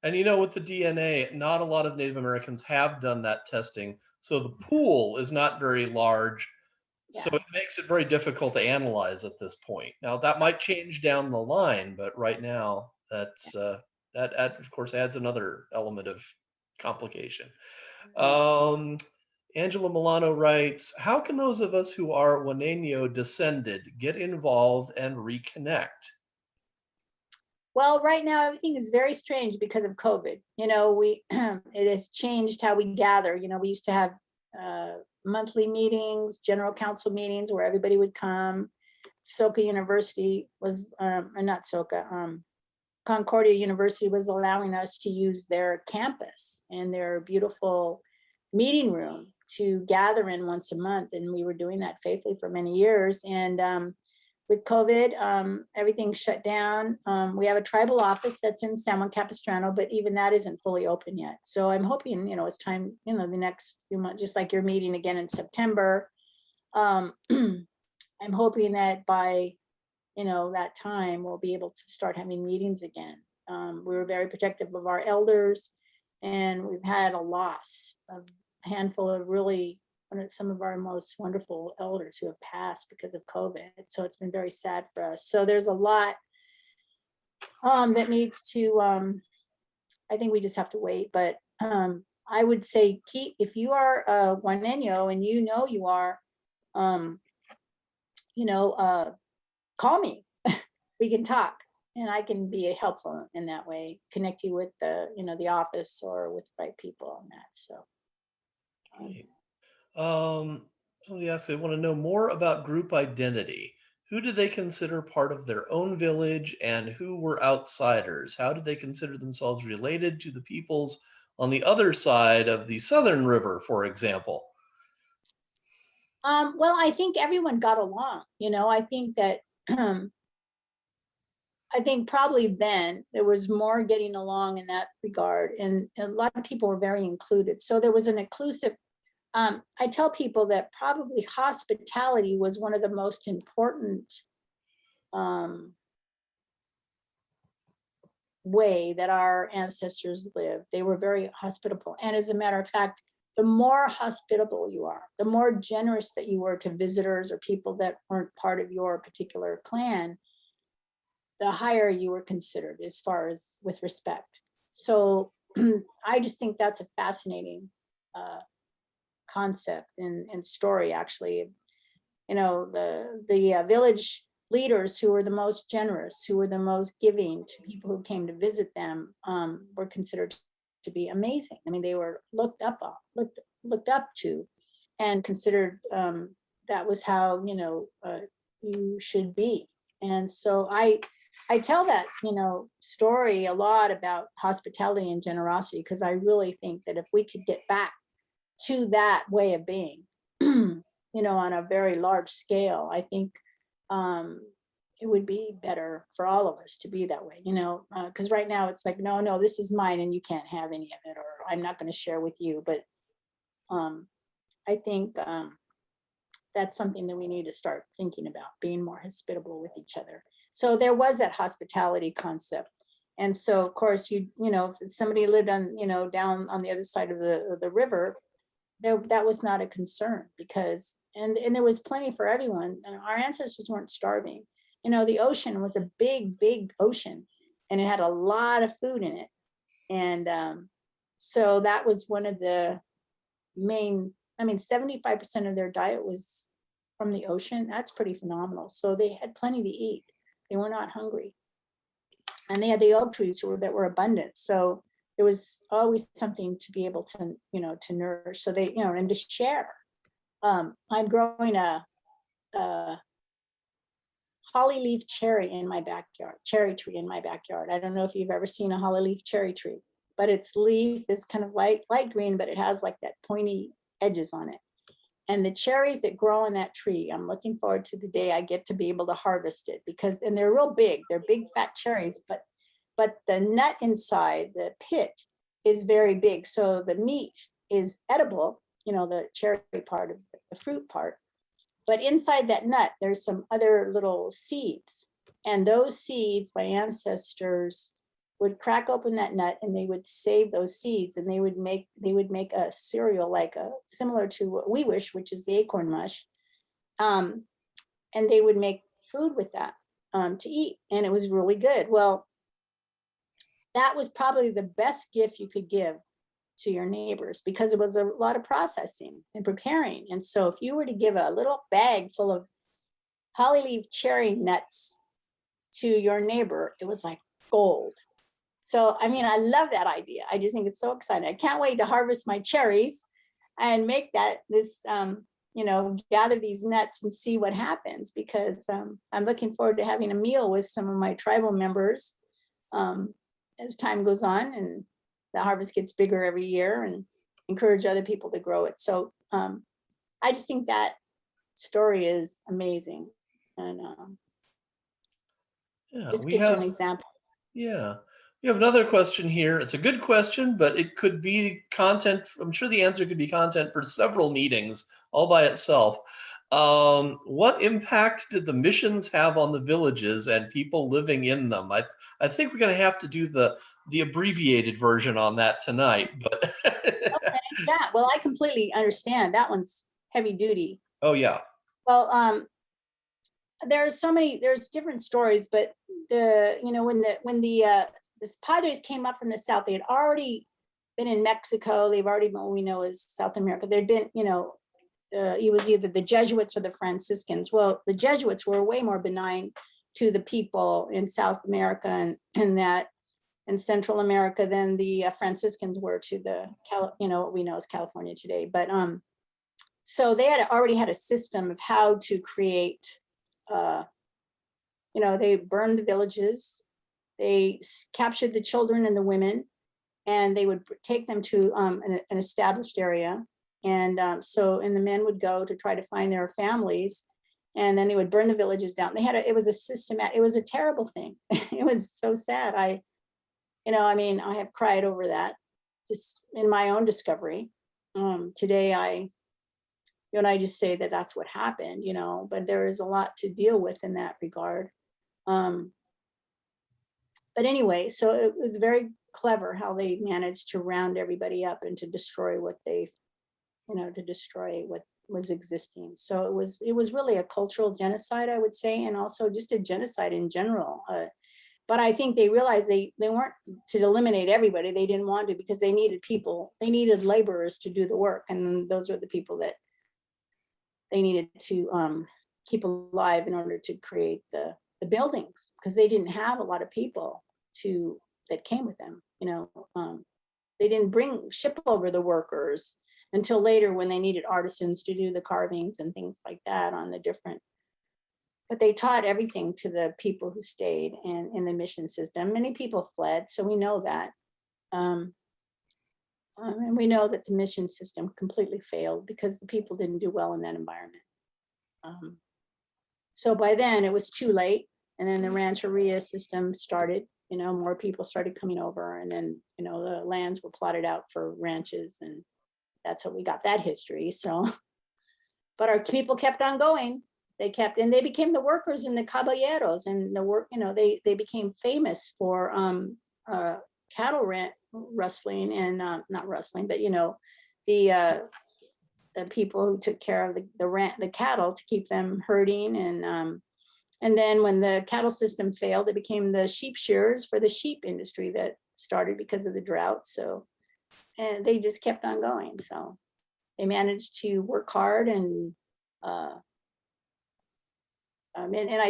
And with the DNA, not a lot of Native Americans have done that testing. So the pool is not very large. Yeah. So it makes it very difficult to analyze at this point. Now that might change down the line, but right now that of course adds another element of complication. Angela Milano writes, how can those of us who are Juaneño descended get involved and reconnect? Well, right now everything is very strange because of COVID. It has changed how we gather. We used to have monthly meetings, general council meetings where everybody would come. Soka University was, not Soka, Concordia University was allowing us to use their campus and their beautiful meeting room to gather in once a month. And we were doing that faithfully for many years. And with COVID, everything shut down. We have a tribal office that's in San Juan Capistrano, but even that isn't fully open yet. So I'm hoping, it's time, the next few months, just like you're meeting again in September. I'm hoping that by, that time we'll be able to start having meetings again. We were very protective of our elders, and we've had a loss of a handful of some of our most wonderful elders who have passed because of COVID. So it's been very sad for us. So there's a lot that needs to, I think we just have to wait. But I would say, if you are a Juaneño and you are, call me. We can talk, and I can be helpful in that way, connect you with the office or with the right people on that. So. Somebody asked, they want to know more about group identity. Who did they consider part of their own village, and who were outsiders? How did they consider themselves related to the peoples on the other side of the Southern River, for example? Well, I think everyone got along. I think that I think probably then there was more getting along in that regard, and a lot of people were very included. So there was an inclusive. I tell people that probably hospitality was one of the most important way that our ancestors lived. They were very hospitable. And as a matter of fact, the more hospitable you are, the more generous that you were to visitors or people that weren't part of your particular clan, the higher you were considered as far as with respect. So I just think that's a fascinating concept and story, actually. You know, the village leaders who were the most generous, who were the most giving to people who came to visit them, were considered to be amazing. I mean, they were looked up to, and considered that was how, you know, you should be. And so I tell that, you know, story a lot about hospitality and generosity, because I really think that if we could get back to that way of being, you know, on a very large scale, I think it would be better for all of us to be that way, you know, because right now it's like, no, this is mine and you can't have any of it, or I'm not going to share with you. But I think that's something that we need to start thinking about, being more hospitable with each other. So there was that hospitality concept. And so, of course, you know, if somebody lived on, you know, down on the other side of the river, that was not a concern, because, and there was plenty for everyone. And our ancestors weren't starving. You know, the ocean was a big, big ocean, and it had a lot of food in it. And so that was one of the main, I mean, 75% of their diet was from the ocean. That's pretty phenomenal. So they had plenty to eat. They were not hungry. And they had the oak trees that were abundant. So there was always something to be able to, you know, to nourish. So they, you know, and to share. I'm growing a holly leaf cherry in my backyard, cherry tree in my backyard. I don't know if you've ever seen a holly leaf cherry tree, but its leaf is kind of light green, but it has like that pointy edges on it. And the cherries that grow on that tree, I'm looking forward to the day I get to be able to harvest it, because, and they're real big, they're big fat cherries, but the nut inside, the pit, is very big. So the meat is edible, you know, the cherry part of the fruit part. But inside that nut, there's some other little seeds. And those seeds, my ancestors would crack open that nut, and they would save those seeds, and they would make a cereal like similar to what we wish, which is the acorn mush. And they would make food with that to eat. And it was really good. Well, that was probably the best gift you could give to your neighbors, because it was a lot of processing and preparing. And so if you were to give a little bag full of holly leaf cherry nuts to your neighbor, it was like gold. So, I mean, I love that idea. I just think it's so exciting. I can't wait to harvest my cherries and make you know, gather these nuts and see what happens, because I'm looking forward to having a meal with some of my tribal members as time goes on, and the harvest gets bigger every year, and encourage other people to grow it. So I just think that story is amazing. And just gives you an example. Yeah. We have another question here. It's a good question, but it could be content. I'm sure the answer could be content for several meetings all by itself. What impact did the missions have on the villages and people living in them? I think we're going to have to do the abbreviated version on that tonight. But okay, yeah, well, I completely understand. That one's heavy duty. Oh yeah. Well, there's different stories, but when the Padres came up from the south, they had already been in Mexico. They've already been what we know as South America. There'd been, it was either the Jesuits or the Franciscans. Well, the Jesuits were way more benign to the people in South America and Central America than the Franciscans were to the what we know as California today. But so they had already had a system of how to create. They burned the villages, they captured the children and the women, and they would take them to an established area. And the men would go to try to find their families, and then they would burn the villages down. It was a systematic, it was a terrible thing. It was so sad. I have cried over that just in my own discovery. Today, I just say that that's what happened, but there is a lot to deal with in that regard. But But anyway, so it was very clever how they managed to round everybody up and to destroy what they, to destroy what was existing. So it was really a cultural genocide, I would say, and also just a genocide in general. But I think they realized they weren't to eliminate everybody. They didn't want to, because they needed people. They needed laborers to do the work, and those were the people that they needed to keep alive in order to create the buildings, because they didn't have a lot of people that came with them. They didn't ship over the workers until later, when they needed artisans to do the carvings and things like that on the different. But they taught everything to the people who stayed in the mission system. Many people fled, so we know that. And we know that the mission system completely failed because the people didn't do well in that environment. So by then it was too late, and then the rancheria system started. More people started coming over, and then the lands were plotted out for ranches, and that's how we got that history. So, but our people kept on going. They became the workers and the caballeros, and the work. They became famous for cattle rustling, and not rustling, but the people who took care of the cattle to keep them herding, and then when the cattle system failed, it became the sheep shearers for the sheep industry that started because of the drought. So, and they just kept on going. So they managed to work hard, and I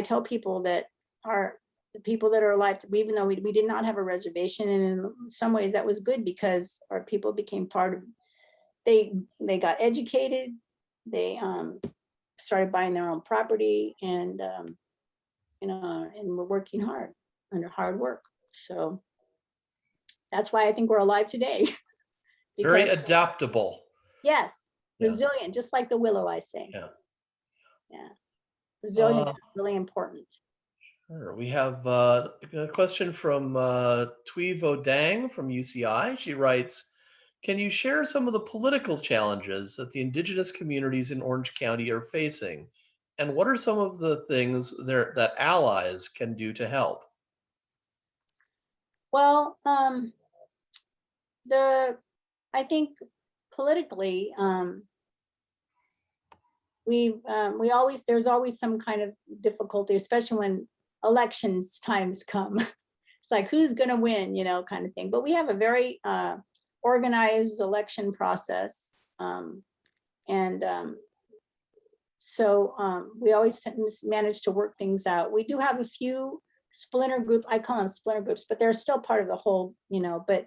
tell people that the people that are alive, even though we did not have a reservation, and in some ways that was good, because our people became part of. They got educated. They started buying their own property, and and we're working hard under hard work. So that's why I think we're alive today. Very adaptable. Yes, Yeah. resilient, just like the willow, I say. Yeah. Resilience is really important. Sure. We have a question from Thuy Dang from UCI. She writes, can you share some of the political challenges that the indigenous communities in Orange County are facing? And what are some of the things that allies can do to help? Well, I think politically, there's always some kind of difficulty, especially when elections times come. It's like, who's going to win, kind of thing. But we have a very organized election process, so we always manage to work things out. We do have a few splinter groups. I call them splinter groups, but they're still part of the whole, but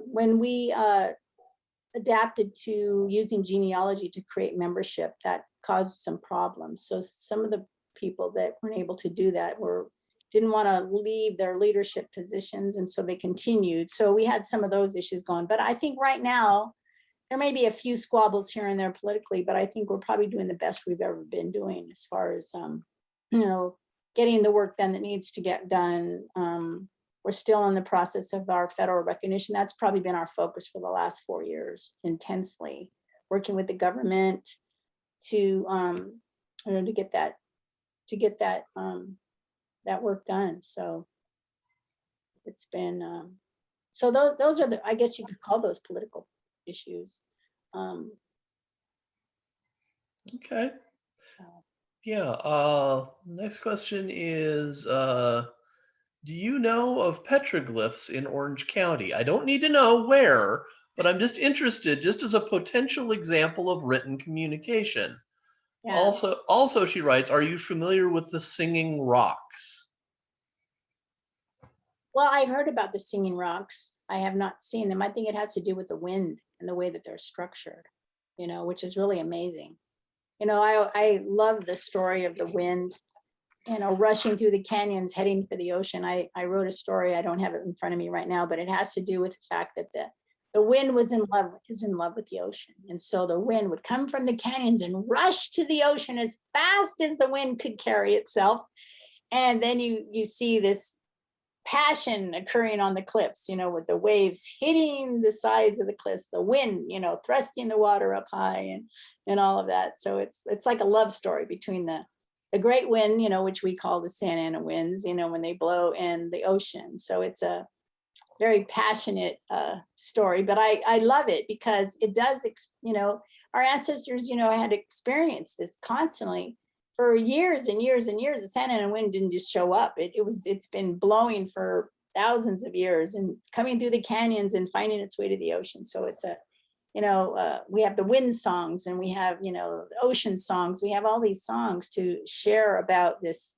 when we adapted to using genealogy to create membership, that caused some problems. So some of the people that weren't able to do that didn't want to leave their leadership positions, and so they continued. So we had some of those issues going. But I think right now, there may be a few squabbles here and there politically, but I think we're probably doing the best we've ever been doing as far as, getting the work done that needs to get done. We're still in the process of our federal recognition. That's probably been our focus for the last 4 years, intensely working with the government to get that work done. So it's been so those are I guess you could call those political issues. Okay. So. Yeah. Next question is, do you know of petroglyphs in Orange County? I don't need to know where, but I'm just interested, just as a potential example of written communication. Yeah. Also, she writes, are you familiar with the singing rocks? Well, I've heard about the singing rocks. I have not seen them. I think it has to do with the wind and the way that they're structured, which is really amazing. I love the story of the wind, rushing through the canyons, heading for the ocean. I wrote a story. I don't have it in front of me right now, but it has to do with the fact that the wind is in love with the ocean. And so the wind would come from the canyons and rush to the ocean as fast as the wind could carry itself. And then you see this passion occurring on the cliffs, with the waves hitting the sides of the cliffs, the wind, thrusting the water up high, and all of that. So it's like a love story between the the great wind, which we call the Santa Ana winds, when they blow, and the ocean. So it's a very passionate story, but I love it because it does, our ancestors, had experienced this constantly for years and years and years. The Santa Ana wind didn't just show up. It's been blowing for thousands of years and coming through the canyons and finding its way to the ocean. So it's we have the wind songs, and we have, the ocean songs. We have all these songs to share about this,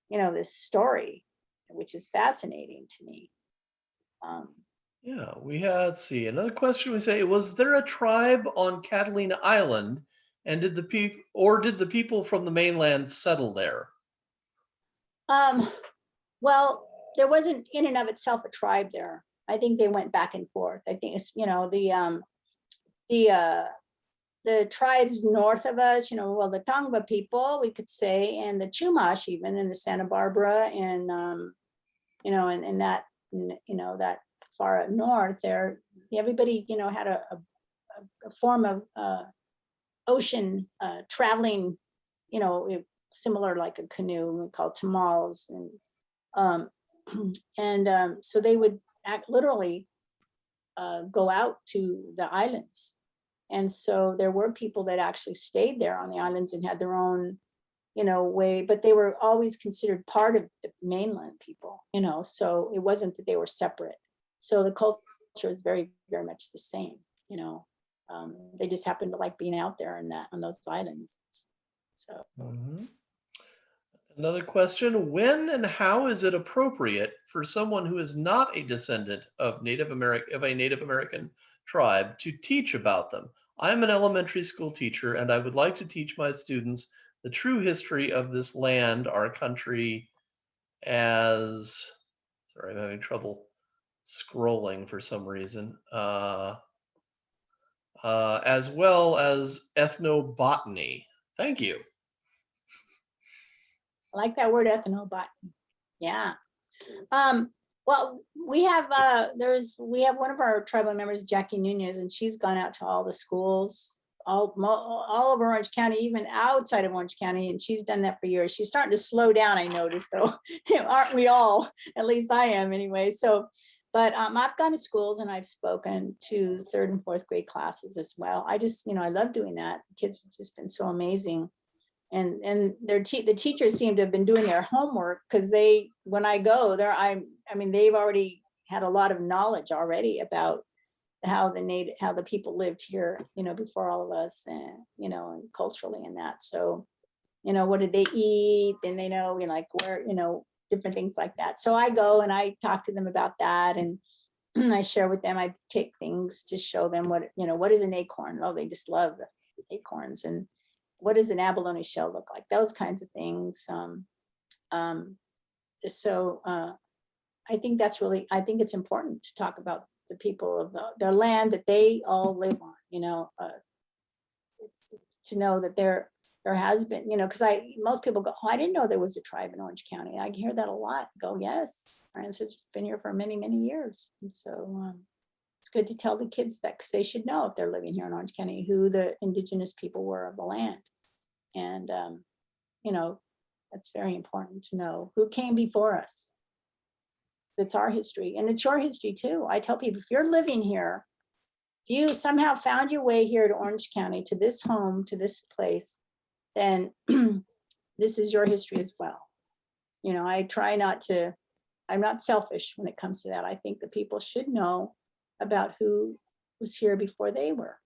this story, which is fascinating to me. Yeah, we had, let's see, another question. We say, was there a tribe on Catalina Island, and did the people from the mainland settle there? Well, there wasn't in and of itself a tribe there. I think they went back and forth. I think it's, the tribes north of us, the Tongva people, we could say, and the Chumash, even in the Santa Barbara, and and that, that far up north there, everybody, had a form of ocean traveling, similar like a canoe, we call tamals, and so they would literally go out to the islands. And so there were people that actually stayed there on the islands and had their own, way, but they were always considered part of the mainland people, so it wasn't that they were separate. So the culture is very, very much the same, they just happened to like being out there on those islands. So. Mhm. Another question, when and how is it appropriate for someone who is not a descendant of a Native American tribe to teach about them? I'm an elementary school teacher, and I would like to teach my students the true history of this land, our country, sorry, I'm having trouble scrolling for some reason, as well as ethnobotany. Thank you. I like that word, ethnobotany. Yeah. Well, we have one of our tribal members, Jackie Nunez, and she's gone out to all the schools, all over Orange County, even outside of Orange County, and she's done that for years. She's starting to slow down, I noticed, though. Aren't we all? At least I am, anyway. So, but I've gone to schools and I've spoken to 3rd and 4th grade classes as well. I just, I love doing that. The kids have just been so amazing. And the teachers seem to have been doing their homework, because when I go there, I mean, they've already had a lot of knowledge already about how the people lived here, before all of us, and, and culturally and that. So, what did they eat? And they know, like where, different things like that. So I go and I talk to them about that, and I share with them. I take things to show them what is an acorn. Oh, they just love the acorns. And what does an abalone shell look like? Those kinds of things. So I think it's important to talk about the people of their land that they all live on, to know that there has been, because most people go, oh, I didn't know there was a tribe in Orange County. I hear that a lot. Go, yes, our ancestors have been here for many, many years. And so it's good to tell the kids that, because they should know, if they're living here in Orange County, who the indigenous people were of the land. And, that's very important to know who came before us. It's our history, and it's your history too. I tell people, if you're living here, if you somehow found your way here to Orange County, to this home, to this place, then this is your history as well. I try I'm not selfish when it comes to that. I think the people should know about who was here before they were.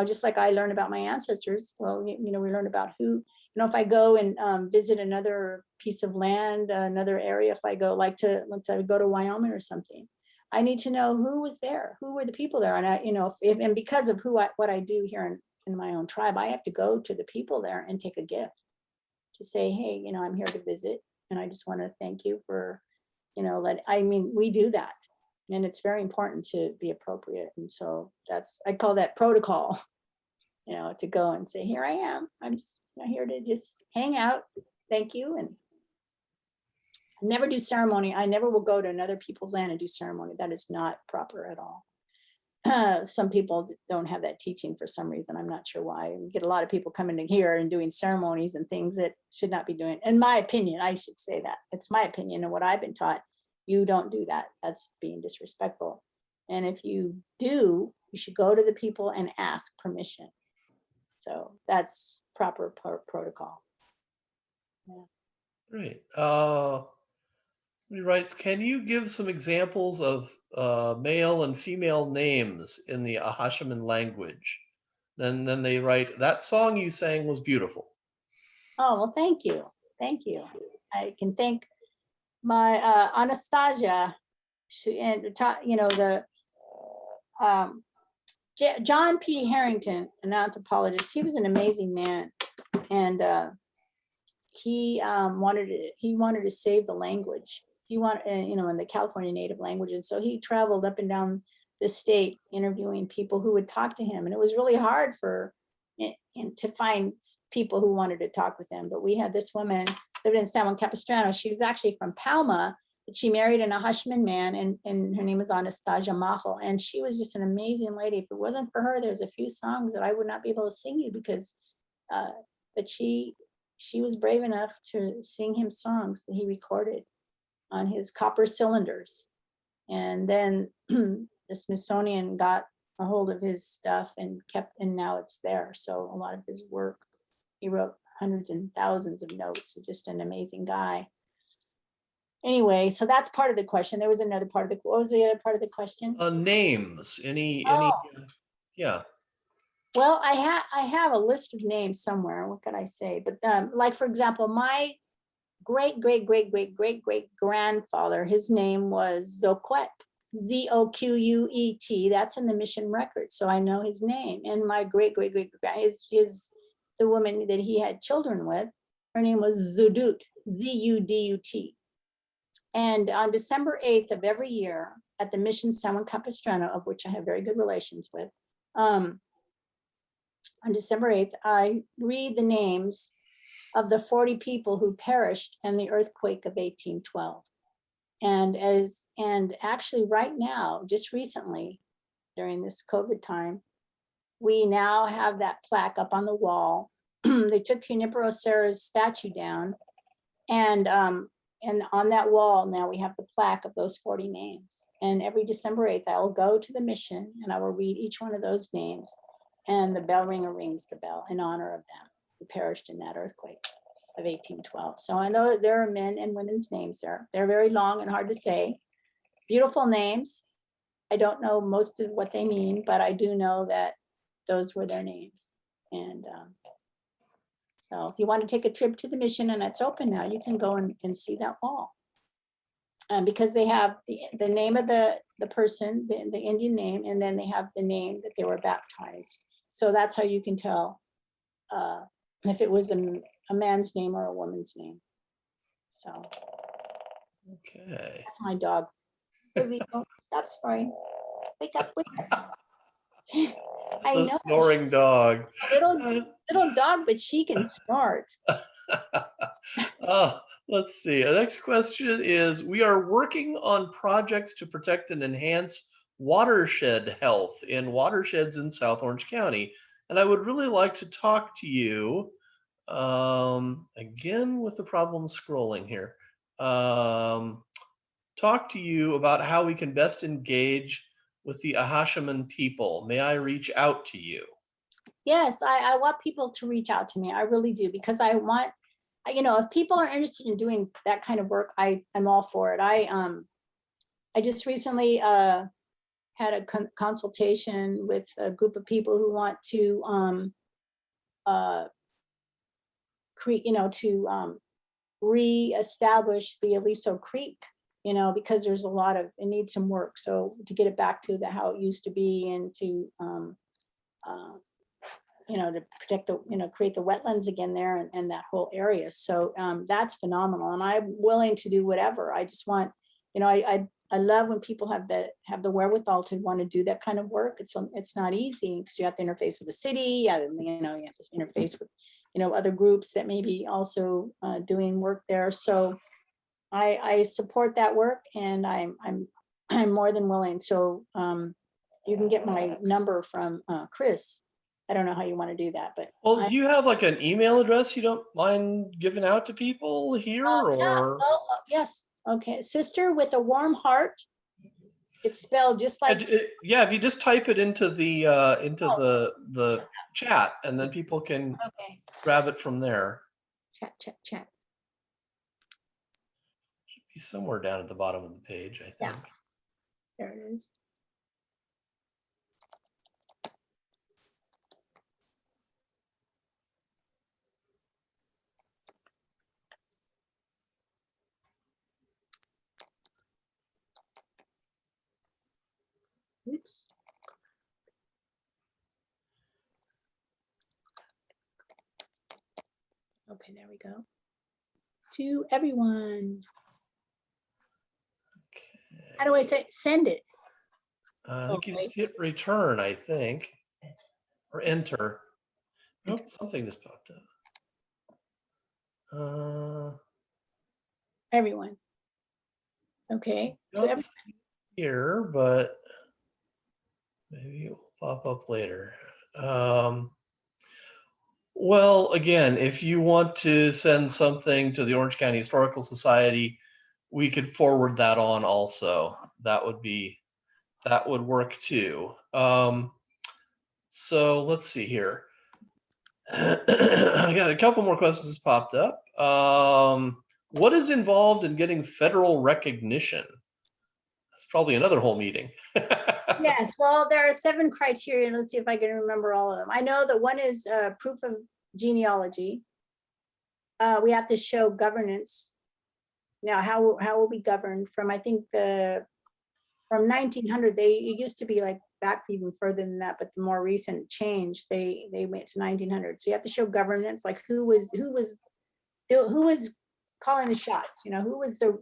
Just like I learned about my ancestors. Well, we learn about who, if I go and visit another piece of land, another area, if I go, let's say I go to Wyoming or something, I need to know who was there, who were the people there. And and because of what I do here in my own tribe, I have to go to the people there and take a gift to say, hey, I'm here to visit, and I just want to thank you for, we do that. And it's very important to be appropriate. And so I call that protocol, to go and say, here I am. I'm just here to just hang out. Thank you. And never do ceremony. I never will go to another people's land and do ceremony. That is not proper at all. some people don't have that teaching for some reason. I'm not sure why. We get a lot of people coming to here and doing ceremonies and things that should not be doing. In my opinion, I should say that. It's my opinion and what I've been taught. You don't do that. That's being disrespectful. And if you do, you should go to the people and ask permission. So that's proper protocol. Yeah. Great. He writes, can you give some examples of male and female names in the Acjachemen language? Then they write, that song you sang was beautiful. Oh, well, thank you. Thank you. I can thank my Anastasia, and you know, the John P. Harrington, an anthropologist. He was an amazing man, and he wanted to save the language. He wanted, you know, in the California Native language, and so he traveled up and down the state interviewing people who would talk to him, and it was really hard for to find people who wanted to talk with him. But we had this woman lived in San Juan Capistrano. She was actually from Palma, but she married an Acjachemen man, and her name is Anastasia Mahal, and she was just an amazing lady. If it wasn't for her, there's a few songs that I would not be able to sing you because, but she was brave enough to sing him songs that he recorded on his copper cylinders. And then the Smithsonian got a hold of his stuff and now it's there. So a lot of his work, he wrote hundreds and thousands of notes, just an amazing guy. Anyway, so that's part of the question. There was another part of the, what was the other part of the question? Names, any, yeah. Well, I have a list of names somewhere. What can I say? But like, for example, my great grandfather, his name was Zoquet, Zoquet. That's in the mission record, so I know his name. And my great the woman that he had children with, her name was Zudut, Zudut. And on December 8th of every year at the Mission San Juan Capistrano, of which I have very good relations with, on December 8th, I read the names of the 40 people who perished in the earthquake of 1812. And actually right now, just recently, during this COVID time, we now have that plaque up on the wall. They took Junipero Serra's statue down, and on that wall now we have the plaque of those 40 names. And every December 8th, I will go to the mission and I will read each one of those names, and the bell ringer rings the bell in honor of them who perished in that earthquake of 1812. So I know there are men and women's names there. They're very long and hard to say. Beautiful names. I don't know most of what they mean, but I do know that those were their names. And so if you want to take a trip to the mission, and it's open now, you can go and see that wall. Because they have the name of the person, the Indian name, and then they have the name that they were baptized. So that's how you can tell if it was a man's name or a woman's name. So Okay. that's my dog. Stop snoring. Wake up, wake up. I know. Snoring dog. Little dog, but she can snort. Let's see. The next question is, we are working on projects to protect and enhance watershed health in watersheds in South Orange County. And I would really like to talk to you, again with the problem scrolling here, talk to you about how we can best engage with the Acjachemen people. May I reach out to you? Yes, I want people to reach out to me. I really do, because I want, you know, if people are interested in doing that kind of work, I'm all for it. I just recently had a consultation with a group of people who want to create, you know, to reestablish the Aliso Creek, you know, because there's a lot of, it needs some work. So to get it back to how it used to be, and to you know, to protect the, you know, create the wetlands again there, and that whole area. So that's phenomenal, and I'm willing to do whatever. I just want, you know, I love when people have the wherewithal to want to do that kind of work. It's not easy, because you have to interface with the city, you know, you have to interface with, you know, other groups that may be also doing work there. So I support that work, and I'm more than willing. So You can get my number from Chris. I don't know how you want to do that, but Well, do you have like an email address you don't mind giving out to people here, or? Yes. Okay. Sister with a warm heart. It's spelled just like. Yeah, if you just type it into the the chat, and then people can grab it from there. Chat. Should be somewhere down at the bottom of the page, I think. Yeah. There it is. Oops. Okay, there we go. To everyone. Okay. How do I say send it? You can hit return, I think, or enter. Nope, something just popped up. Everyone. Okay. Don't see here, but maybe it will pop up later. Well, again, if you want to send something to the Orange County Historical Society, we could forward that on also. That would work too. So let's see here. I got a couple more questions popped up. What is involved in getting federal recognition? That's probably another whole meeting. Yes, well, there are 7 criteria. Let's see if I can remember all of them. I know that one is proof of genealogy. We have to show governance. Now, how will we govern from, I think from 1900, it used to be like back even further than that, but the more recent change, they went to 1900. So you have to show governance, like who was calling the shots, who was the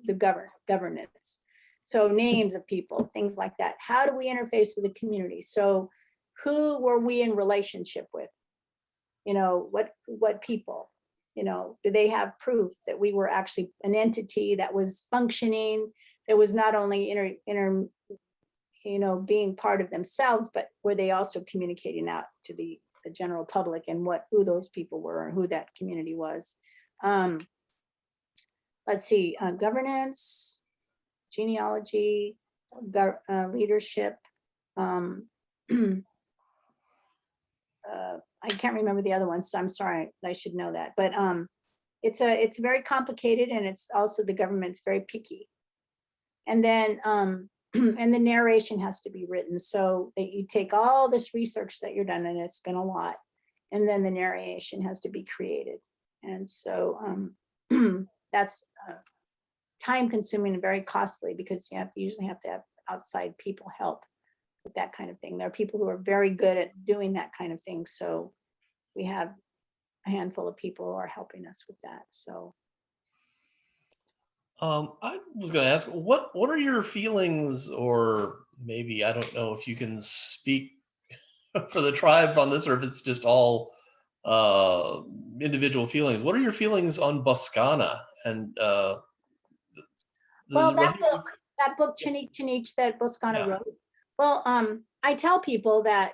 governance. So names of people, things like that. How do we interface with the community? So who were we in relationship with? What people? Do they have proof that we were actually an entity that was functioning, that was not only being part of themselves, but were they also communicating out to the general public and who those people were and who that community was? Let's see, governance, genealogy, leadership. I can't remember the other ones, so I'm sorry, I should know that. But it's very complicated, and it's also the government's very picky. And then and the narration has to be written, so that you take all this research that you're done, and it's been a lot, and then the narration has to be created. And so that's time consuming and very costly, because you usually have to have outside people help with that kind of thing. There are people who are very good at doing that kind of thing. So we have a handful of people who are helping us with that. So I was going to ask, what are your feelings, or maybe, I don't know if you can speak for the tribe on this, or if it's just all individual feelings. What are your feelings on Boscana? And well, that book Chinich that Boscana wrote. Well, I tell people that,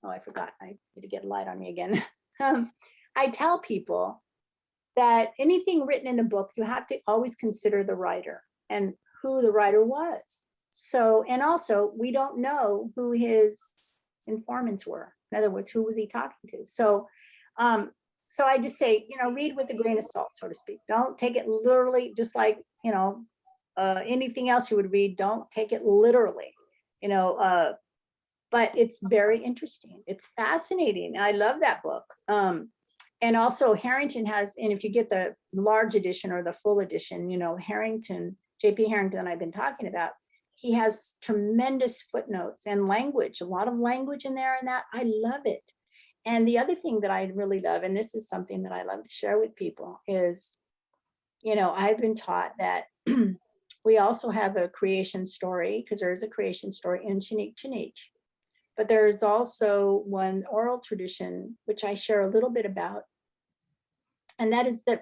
I forgot, I need to get a light on me again. I tell people that anything written in a book, you have to always consider the writer and who the writer was. So, and also, we don't know who his informants were. In other words, who was he talking to? So, so I just say, read with a grain of salt, so to speak. Don't take it literally, just like, anything else you would read, don't take it literally, but it's very interesting. It's fascinating. I love that book. And also Harrington has, and if you get the large edition or the full edition, Harrington, J.P. Harrington I've been talking about, he has tremendous footnotes and language, a lot of language in there, and that I love it. And the other thing that I really love, and this is something that I love to share with people, is, I've been taught that we also have a creation story, because there is a creation story in Chinich. But there's also one oral tradition, which I share a little bit about. And that is that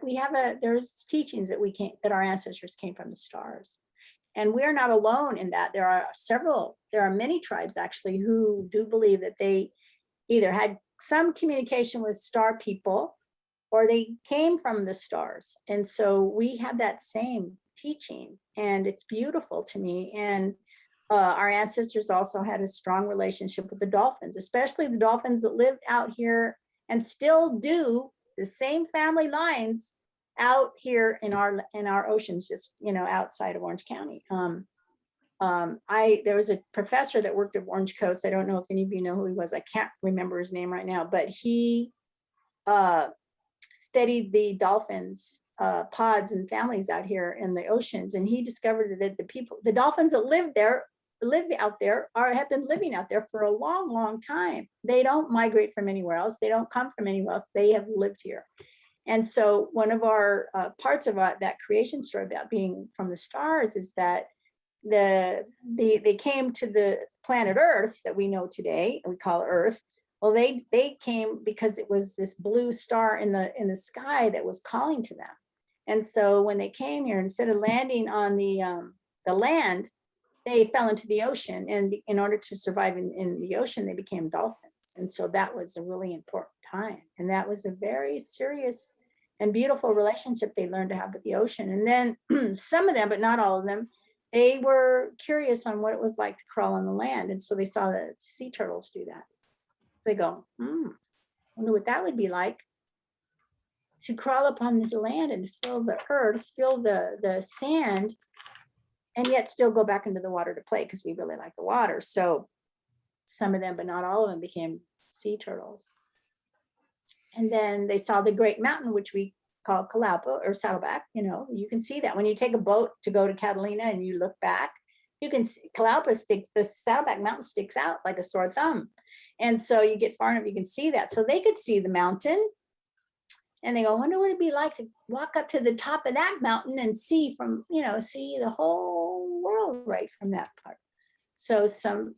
there's teachings that that our ancestors came from the stars. And we're not alone in that. There are many tribes actually who do believe that they either had some communication with star people or they came from the stars. And so we have that same teaching, and it's beautiful to me. And our ancestors also had a strong relationship with the dolphins, especially the dolphins that lived out here and still do the same family lines out here in our oceans, just outside of Orange County. There was a professor that worked at Orange Coast. I don't know if any of you know who he was. I can't remember his name right now, but he studied the dolphins, pods and families out here in the oceans, and he discovered that the dolphins that live out there have been living out there for a long, long time. They don't migrate from anywhere else. They don't come from anywhere else. They have lived here. And so one of our parts of that creation story about being from the stars is that they came to the planet Earth that we know today, and we call Earth. Well, they came because it was this blue star in the sky that was calling to them. And so when they came here, instead of landing on the land, they fell into the ocean, and in order to survive in the ocean, they became dolphins. And so that was a really important time. And that was a very serious and beautiful relationship they learned to have with the ocean. And then some of them, but not all of them, they were curious on what it was like to crawl on the land. And so they saw the sea turtles do that. They go, I wonder what that would be like to crawl upon this land and feel the earth, feel the sand, and yet still go back into the water to play, because we really like the water. So some of them, but not all of them, became sea turtles. And then they saw the great mountain, which we call Kalaupa or Saddleback. You can see that when you take a boat to go to Catalina and you look back, you can see Kalaupa the Saddleback mountain sticks out like a sore thumb. And so you get far enough, you can see that. So they could see the mountain, and they go, I wonder what it'd be like to walk up to the top of that mountain and see see the whole world right from that part. So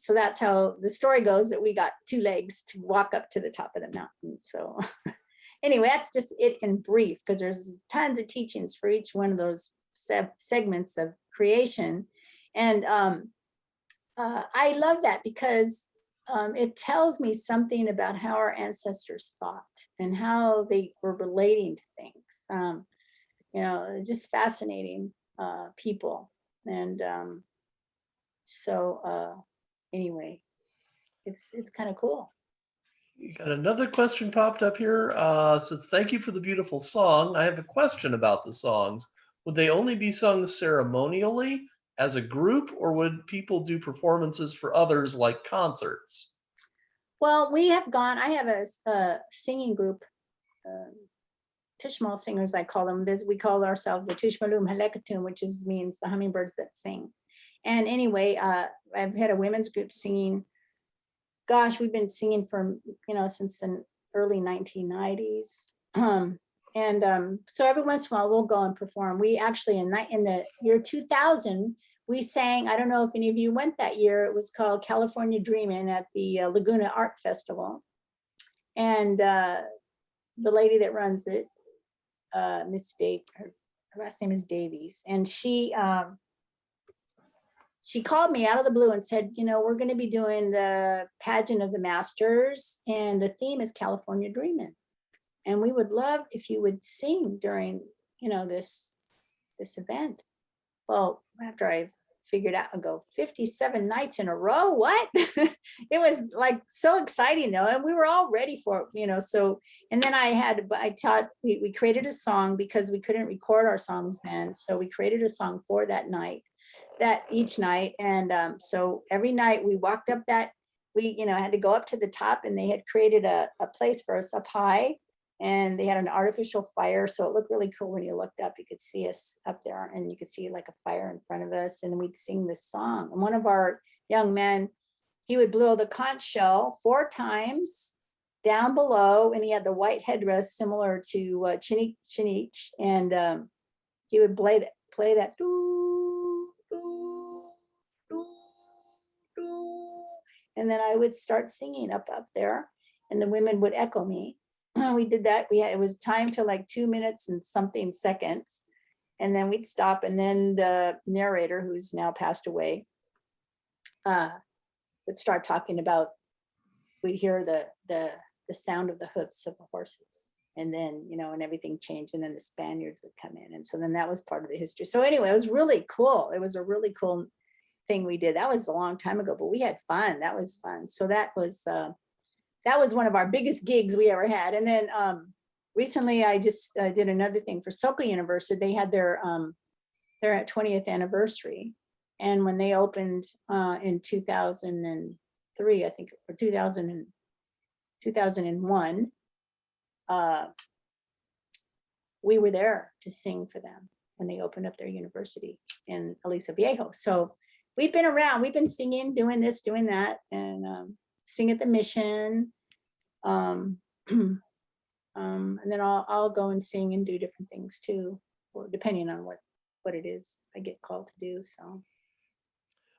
that's how the story goes, that we got 2 legs to walk up to the top of the mountain. So anyway, that's just it in brief, because there's tons of teachings for each one of those segments of creation. And I love that, because it tells me something about how our ancestors thought and how they were relating to things. Just fascinating people. And anyway, it's kind of cool. You got another question popped up here. Says, thank you for the beautiful song. I have a question about the songs. Would they only be sung ceremonially as a group, or would people do performances for others like concerts? Well, we have gone, I have a singing group, Tishmal singers, I call them. We call ourselves the Tishmalum Halekatum, which means the hummingbirds that sing. And anyway, I've had a women's group singing. Gosh, we've been singing since the early 1990s. So every once in a while we'll go and perform. We actually, in the year 2000, we sang, I don't know if any of you went that year, it was called California Dreamin' at the Laguna Art Festival. And the lady that runs it, Miss Dave, her last name is Davies, and she called me out of the blue and said, we're going to be doing the pageant of the masters, and the theme is California Dreamin'. And we would love if you would sing during, this event. Well, after I figured out, I go 57 nights in a row, what? It was like so exciting though. And we were all ready for it, so, and then we created a song, because we couldn't record our songs then. So we created a song for that each night. And so every night we walked up we had to go up to the top, and they had created a place for us up high, and they had an artificial fire. So it looked really cool. When you looked up, you could see us up there, and you could see like a fire in front of us, and we'd sing this song. And one of our young men, he would blow the conch shell 4 times down below, and he had the white headdress similar to Chinich, and he would play that doo, doo, doo, doo. And then I would start singing up there, and the women would echo me. We did that. It was timed to like 2 minutes and something seconds. And then we'd stop, and then the narrator, who's now passed away, would start talking about, we'd hear the sound of the hoofs of the horses, and then, you know, and everything changed, and then the Spaniards would come in. And so then that was part of the history. So anyway, it was really cool. It was a really cool thing we did. That was a long time ago, but we had fun. That was fun. So that was one of our biggest gigs we ever had. And then recently I just did another thing for Soka University. They had their 20th anniversary. And when they opened in 2003, I think, or 2001, we were there to sing for them when they opened up their university in Aliso Viejo. So we've been around, we've been singing, doing this, doing that, and sing at the mission. And then I'll go and sing and do different things too, or depending on what it is I get called to do. So.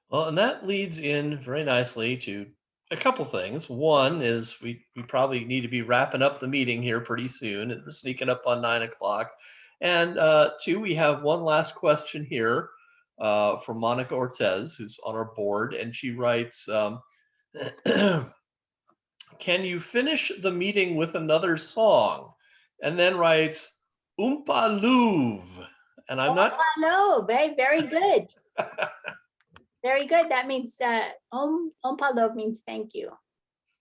Well, and that leads in very nicely to a couple things. One is we probably need to be wrapping up the meeting here pretty soon. We're sneaking up on 9 o'clock. And two, we have one last question here from Monica Ortez, who's on our board. And she writes, can you finish the meeting with another song? And then writes, Oompa Loov. And I'm not. Hello, babe. Very good. Very good. That means Oompa Loov means thank you.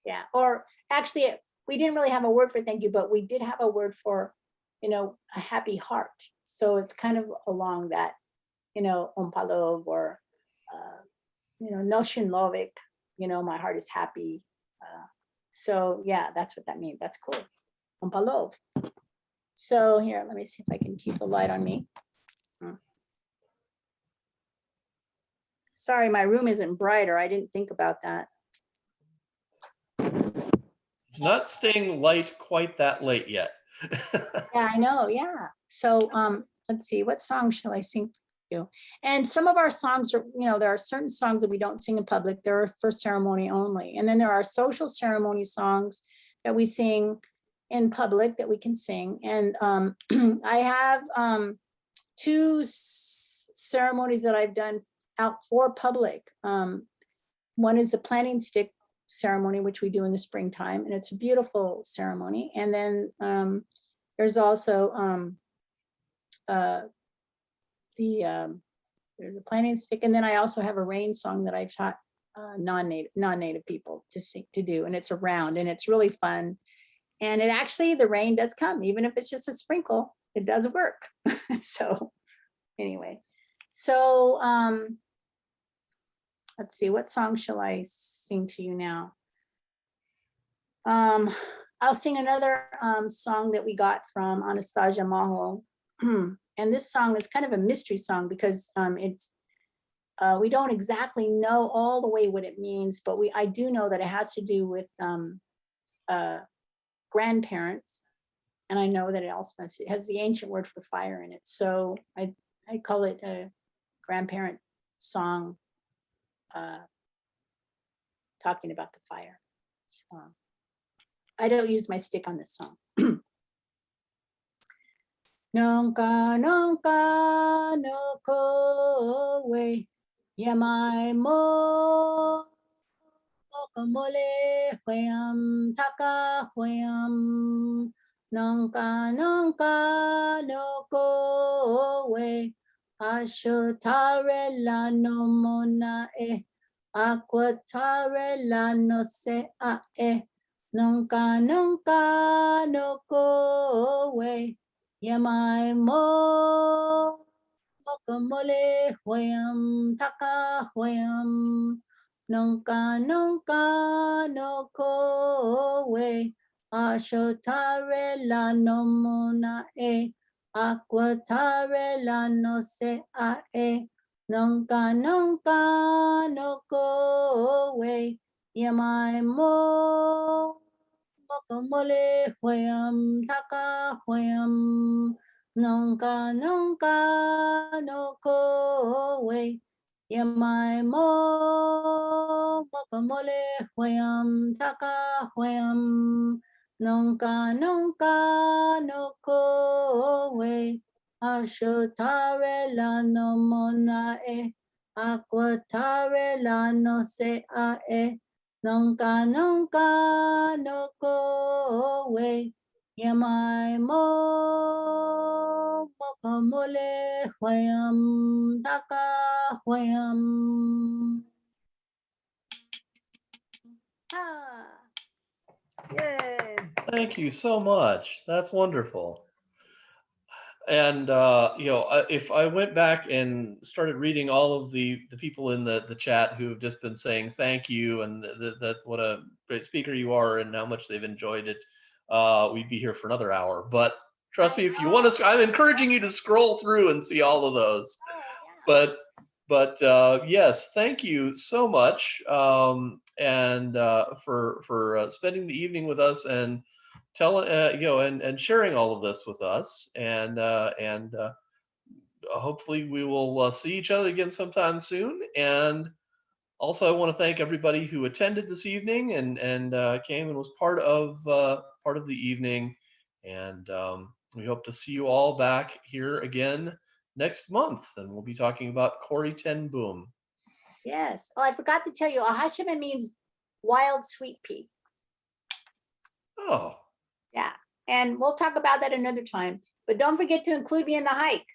Yeah. Or actually, we didn't really have a word for thank you, but we did have a word for, you know, a happy heart. So it's kind of along that, you know, Oompa Loov, or, you know, Noshin Lovik, you know, my heart is happy. So yeah, that's what that means. That's cool. Oompa Loov. So here, let me see if I can keep the light on me. Sorry, my room isn't brighter. I didn't think about that. It's not staying light quite that late yet. Yeah, I know. Yeah. So let's see, what song shall I sing for you? And some of our songs are, you know, there are certain songs that we don't sing in public. They're for ceremony only. And then there are social ceremony songs that we sing in public that we can sing. And I have 2 ceremonies that I've done out for public. One is the planting stick ceremony, which we do in the springtime, and it's a beautiful ceremony. And then there's also there's a planting stick, and then I also have a rain song that I've taught non-native people to do, and it's a round, and it's really fun. And it actually, the rain does come, even if it's just a sprinkle, it does work. So anyway, so let's see, what song shall I sing to you now? I'll sing another song that we got from Anastasia Maho. And this song is kind of a mystery song because it's we don't exactly know all the way what it means, but I do know that it has to do with grandparents. And I know that it also has the ancient word for fire in it. So I call it a grandparent song talking about the fire. So I don't use my stick on this song. Nonka nonka no ko we yamai mo mokamole huayam taka huayam. Nonka nonka no ko we ashotare la no mona e aquatare la no se a e. Nonka nonka no ko we yamai mo mokamole huayam taka huayam. Nonka nonka no ko we ashotare la no mona e aquatare la no se a e. Nonka nonka no ko we yamai mo mokamole huayam taka huayam. Nonka nonka no ko we yamai mo mokamole huayam taka huayam. Nonka nonka no ko we Ashotare lano mona e. Aquatare lano se a e. Nunca, nunca, no go away. Yamai mo mokamole hwayam taka hwayam. Ah. Yay. Thank you so much. That's wonderful. And if I went back and started reading all of the people in the chat who have just been saying thank you and that what a great speaker you are and how much they've enjoyed it, we'd be here for another hour. But trust me, if you want to, I'm encouraging you to scroll through and see all of those. But yes, thank you so much, and for spending the evening with us and telling and sharing all of this with us, and hopefully we will see each other again sometime soon. And also, I want to thank everybody who attended this evening and came and was part of the evening. And we hope to see you all back here again next month, and we'll be talking about Corrie ten Boom. Yes. Oh, I forgot to tell you, Acjachemen means wild sweet pea. Oh. Yeah. And we'll talk about that another time. But don't forget to include me in the hike.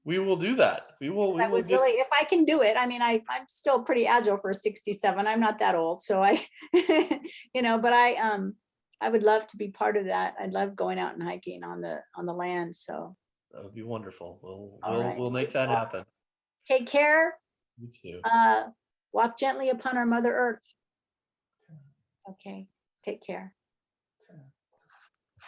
We will do that. We will Really, if I can do it. I mean, I'm still pretty agile for 67. I'm not that old. So I, but I would love to be part of that. I'd love going out and hiking on the land. So that would be wonderful. right. We'll make that happen. Take care. You too. Walk gently upon our Mother Earth. Okay. Take care.